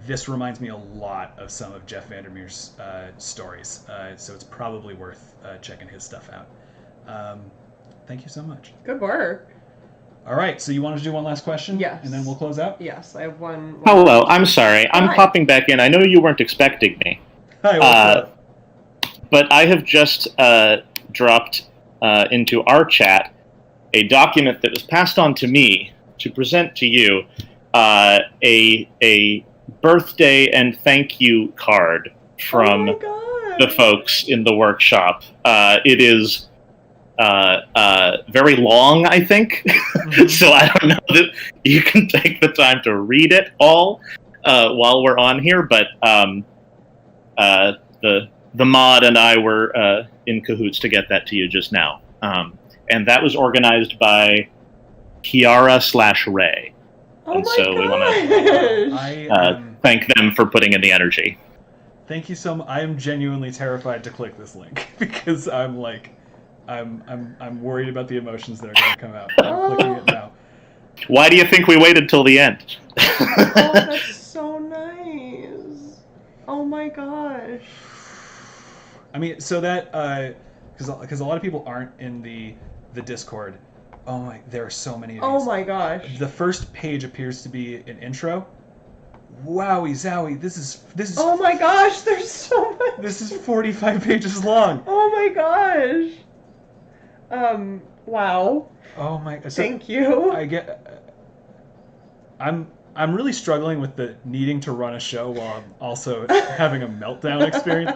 this reminds me a lot of some of Jeff Vandermeer's stories, so it's probably worth checking his stuff out. Thank you so much. Good work. All right, so you wanted to do one last question? Yes. And then we'll close out? Yes, I have one. Hello, I'm sorry. I'm Hi. popping back in. I know you weren't expecting me. Hi, what's up? But I have just dropped into our chat a document that was passed on to me to present to you, a birthday and thank you card from Oh my God. the folks in the workshop. It is very long, I think. So I don't know that you can take the time to read it all while we're on here, but the mod and I were in cahoots to get that to you just now. And that was organized by Kiara/Ray. Oh And my so we want gosh. to thank them for putting in the energy. Thank you so much. I am genuinely terrified to click this link because I'm like, I'm worried about the emotions that are going to come out. I'm clicking it now. Why do you think we waited till the end? Oh, that's so nice. Oh my gosh. I mean, so that because a lot of people aren't in the Discord. Oh my, there are so many of these. Oh my gosh. The first page appears to be an intro. Wowie zowie, this is Oh my gosh, there's so much. this is 45 pages long. Oh my gosh. Wow. Oh my, so Thank you. I'm really struggling with the needing to run a show while I'm also having a meltdown experience.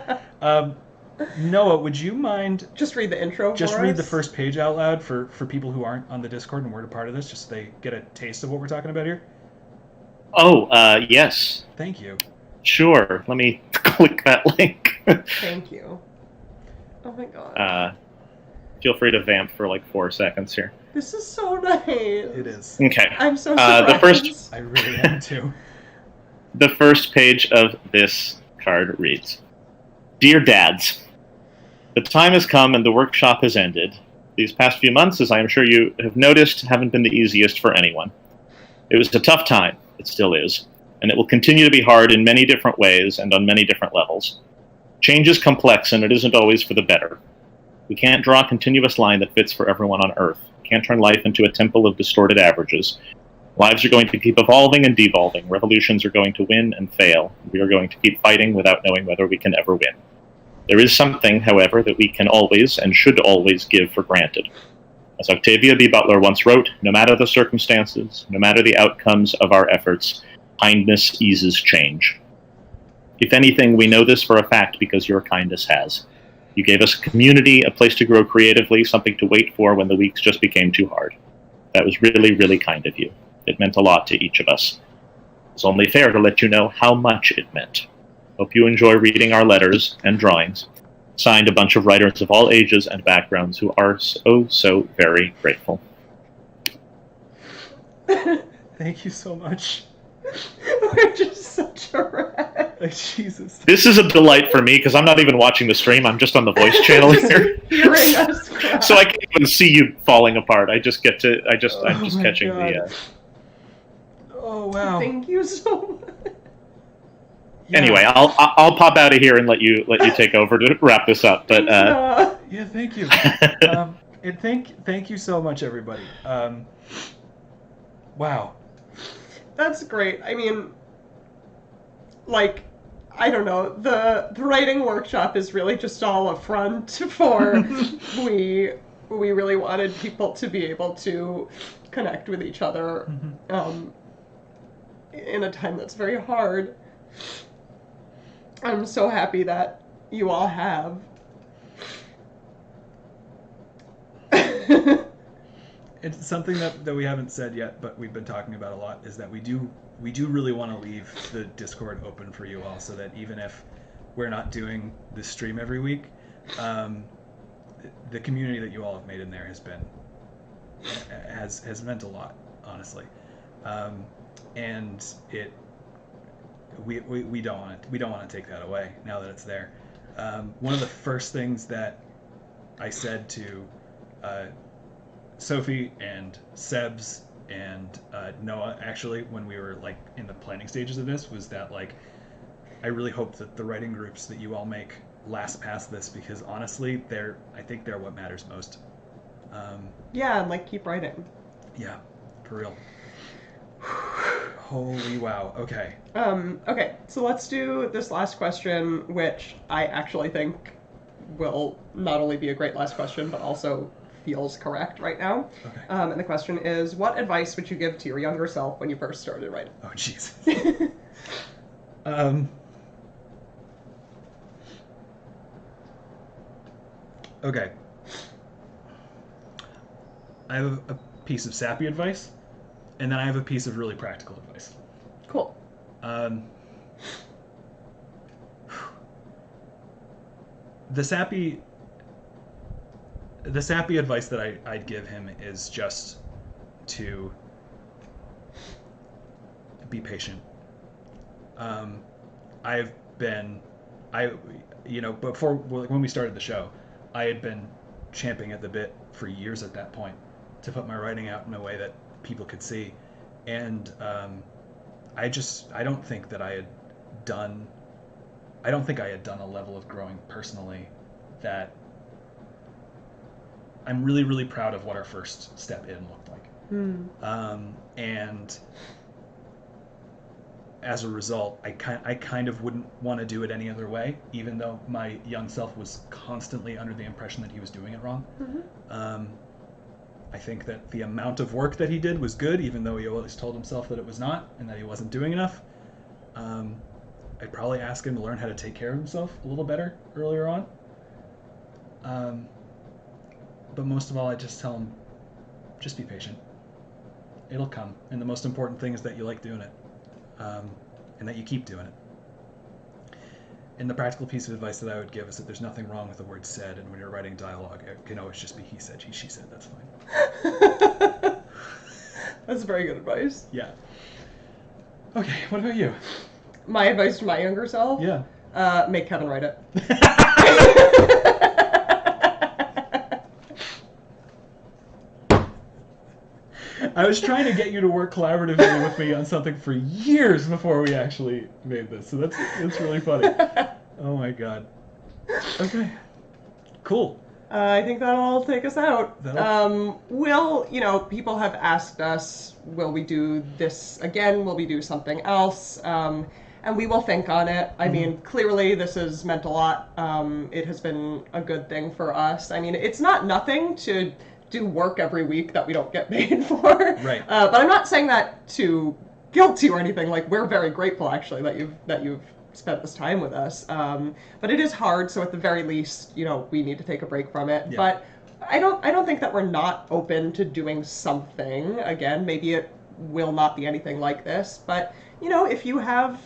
Noah, would you mind Just read the intro just for read us? the first page out loud for people who aren't on the Discord and weren't a part of this, just so they get a taste of what we're talking about here? Oh, yes. Thank you. Sure. Let me click that link. Thank you. Oh my god. Feel free to vamp for like 4 seconds here. This is so nice. It is. Okay. I'm so surprised. I really am too. The first page of this card reads, Dear Dads, the time has come and the workshop has ended. These past few months, as I am sure you have noticed, haven't been the easiest for anyone. It was a tough time. It still is. And it will continue to be hard in many different ways and on many different levels. Change is complex and it isn't always for the better. We can't draw a continuous line that fits for everyone on Earth. We can't turn life into a temple of distorted averages. Lives are going to keep evolving and devolving. Revolutions are going to win and fail. We are going to keep fighting without knowing whether we can ever win. There is something, however, that we can always and should always give for granted. As Octavia B. Butler once wrote, no matter the circumstances, no matter the outcomes of our efforts, kindness eases change. If anything, we know this for a fact because your kindness has. You gave us a community, a place to grow creatively, something to wait for when the weeks just became too hard. That was really, really kind of you. It meant a lot to each of us. It's only fair to let you know how much it meant. Hope you enjoy reading our letters and drawings. Signed, a bunch of writers of all ages and backgrounds who are so very grateful. Thank you so much. We're just such a wreck. Jesus. This is a delight for me because I'm not even watching the stream. I'm just on the voice channel here. Hearing us cry. So I can't even see you falling apart. I'm just catching God. the... Oh wow. Thank you so much. Yeah. Anyway, I'll pop out of here and let you take over to wrap this up. But Yeah, thank you. And thank you so much, everybody. Wow. That's great. I mean, like, I don't know. The writing workshop is really just all a front for we really wanted people to be able to connect with each other in a time that's very hard. I'm so happy that you all have. It's something that we haven't said yet, but we've been talking about a lot, is that we do really want to leave the Discord open for you all, so that even if we're not doing this stream every week, the community that you all have made in there has meant a lot, honestly, and we don't want to take that away now that it's there. One of the first things that I said to Sophie and Sebs and Noah, actually, when we were like in the planning stages of this, was that like I really hope that the writing groups that you all make last past this, because honestly, I think they're what matters most. Yeah, and like keep writing. Yeah, for real. Holy wow. Okay. Okay, so let's do this last question, which I actually think will not only be a great last question, but also feels correct right now. Okay. And the question is, what advice would you give to your younger self when you first started writing? Oh, Jesus. Okay. I have a piece of sappy advice, and then I have a piece of really practical advice. Cool. The sappy advice that I'd give him is just to be patient. Before when we started the show, I had been champing at the bit for years at that point to put my writing out in a way that people could see, and I don't think I had done a level of growing personally that I'm really, really proud of what our first step in looked like. And as a result, I kind of wouldn't want to do it any other way, even though my young self was constantly under the impression that he was doing it wrong. I think that the amount of work that he did was good, even though he always told himself that it was not, and that he wasn't doing enough. I'd probably ask him to learn how to take care of himself a little better earlier on. But most of all, I just tell him, just be patient. It'll come. And the most important thing is that you like doing it. And that you keep doing it. And the practical piece of advice that I would give is that there's nothing wrong with the word said, and when you're writing dialogue, it can always just be he said, she said, that's fine. That's very good advice. Yeah. Okay, what about you? My advice to my younger self? Yeah. Make Kevin write it. I was trying to get you to work collaboratively with me on something for years before we actually made this, so that's really funny. Oh my god. Okay. Cool. I think that'll take us out. People have asked us, will we do this again? Will we do something else? And we will think on it. I mean, clearly this has meant a lot. It has been a good thing for us. I mean, it's not nothing to do work every week that we don't get paid for. Right. But I'm not saying that to guilt you or anything. Like, we're very grateful actually that you've spent this time with us. But it is hard, so at the very least, we need to take a break from it. Yeah. But I don't think that we're not open to doing something again. Maybe it will not be anything like this, but if you have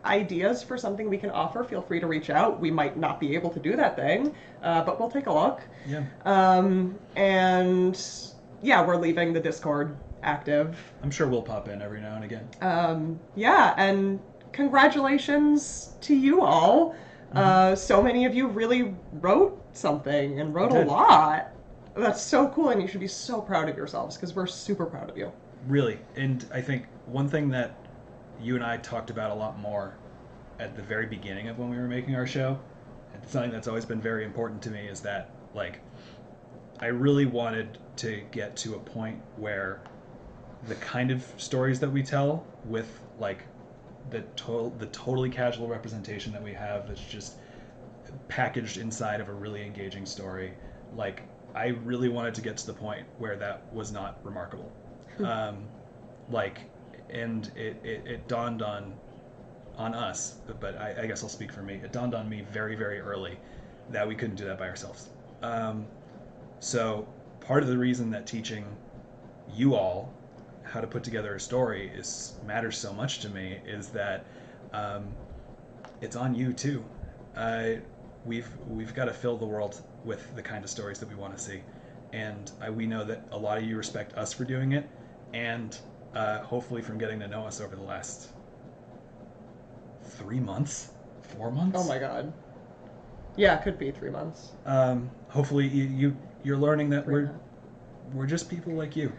ideas for something we can offer, feel free to reach out. We might not be able to do that thing, but we'll take a look. Yeah. And yeah, we're leaving the Discord active. I'm sure we'll pop in every now and again. Yeah, and congratulations to you all. So many of you really wrote something and wrote a lot. That's so cool, and you should be so proud of yourselves because we're super proud of you. Really, and I think one thing that you and I talked about a lot more at the very beginning of when we were making our show, and something that's always been very important to me, is that I really wanted to get to a point where the kind of stories that we tell with the totally casual representation that we have that's just packaged inside of a really engaging story, I really wanted to get to the point where that was not remarkable. And it dawned on us, but I guess I'll speak for me. It dawned on me very, very early that we couldn't do that by ourselves. So part of the reason that teaching you all how to put together a story matters so much to me is that it's on you too. We've got to fill the world with the kind of stories that we want to see, and we know that a lot of you respect us for doing it, and hopefully from getting to know us over the last 3 months, 4 months. Oh my god. Yeah, it could be 3 months. Hopefully you're learning that we're just people like you,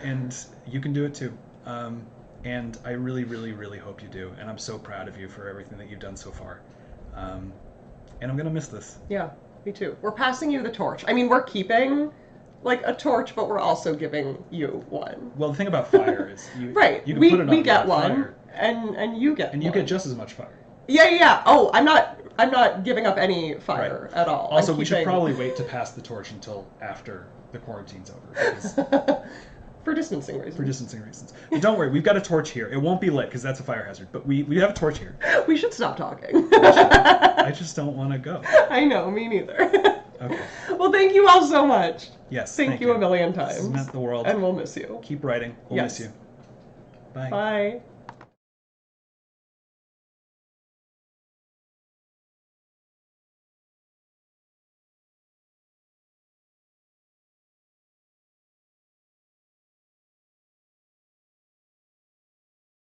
and you can do it too. And I really, really, really hope you do. And I'm so proud of you for everything that you've done so far. And I'm gonna miss this. Yeah, me too. We're passing you the torch. I mean, we're keeping a torch, but we're also giving you one. Well, the thing about fire is you can we put it on we get one, fire, and you get and you get just as much fire. Yeah. Oh, I'm not giving up any fire at all. Also, we should probably wait to pass the torch until after the quarantine's over. For distancing reasons. But don't worry, we've got a torch here. It won't be lit because that's a fire hazard, but we have a torch here. We should stop talking. I just don't want to go. I know, me neither. Okay. Well, thank you all so much. Yes. Thank you a million times. This has meant the world. And we'll miss you. Keep writing. We'll miss you. Bye. Bye.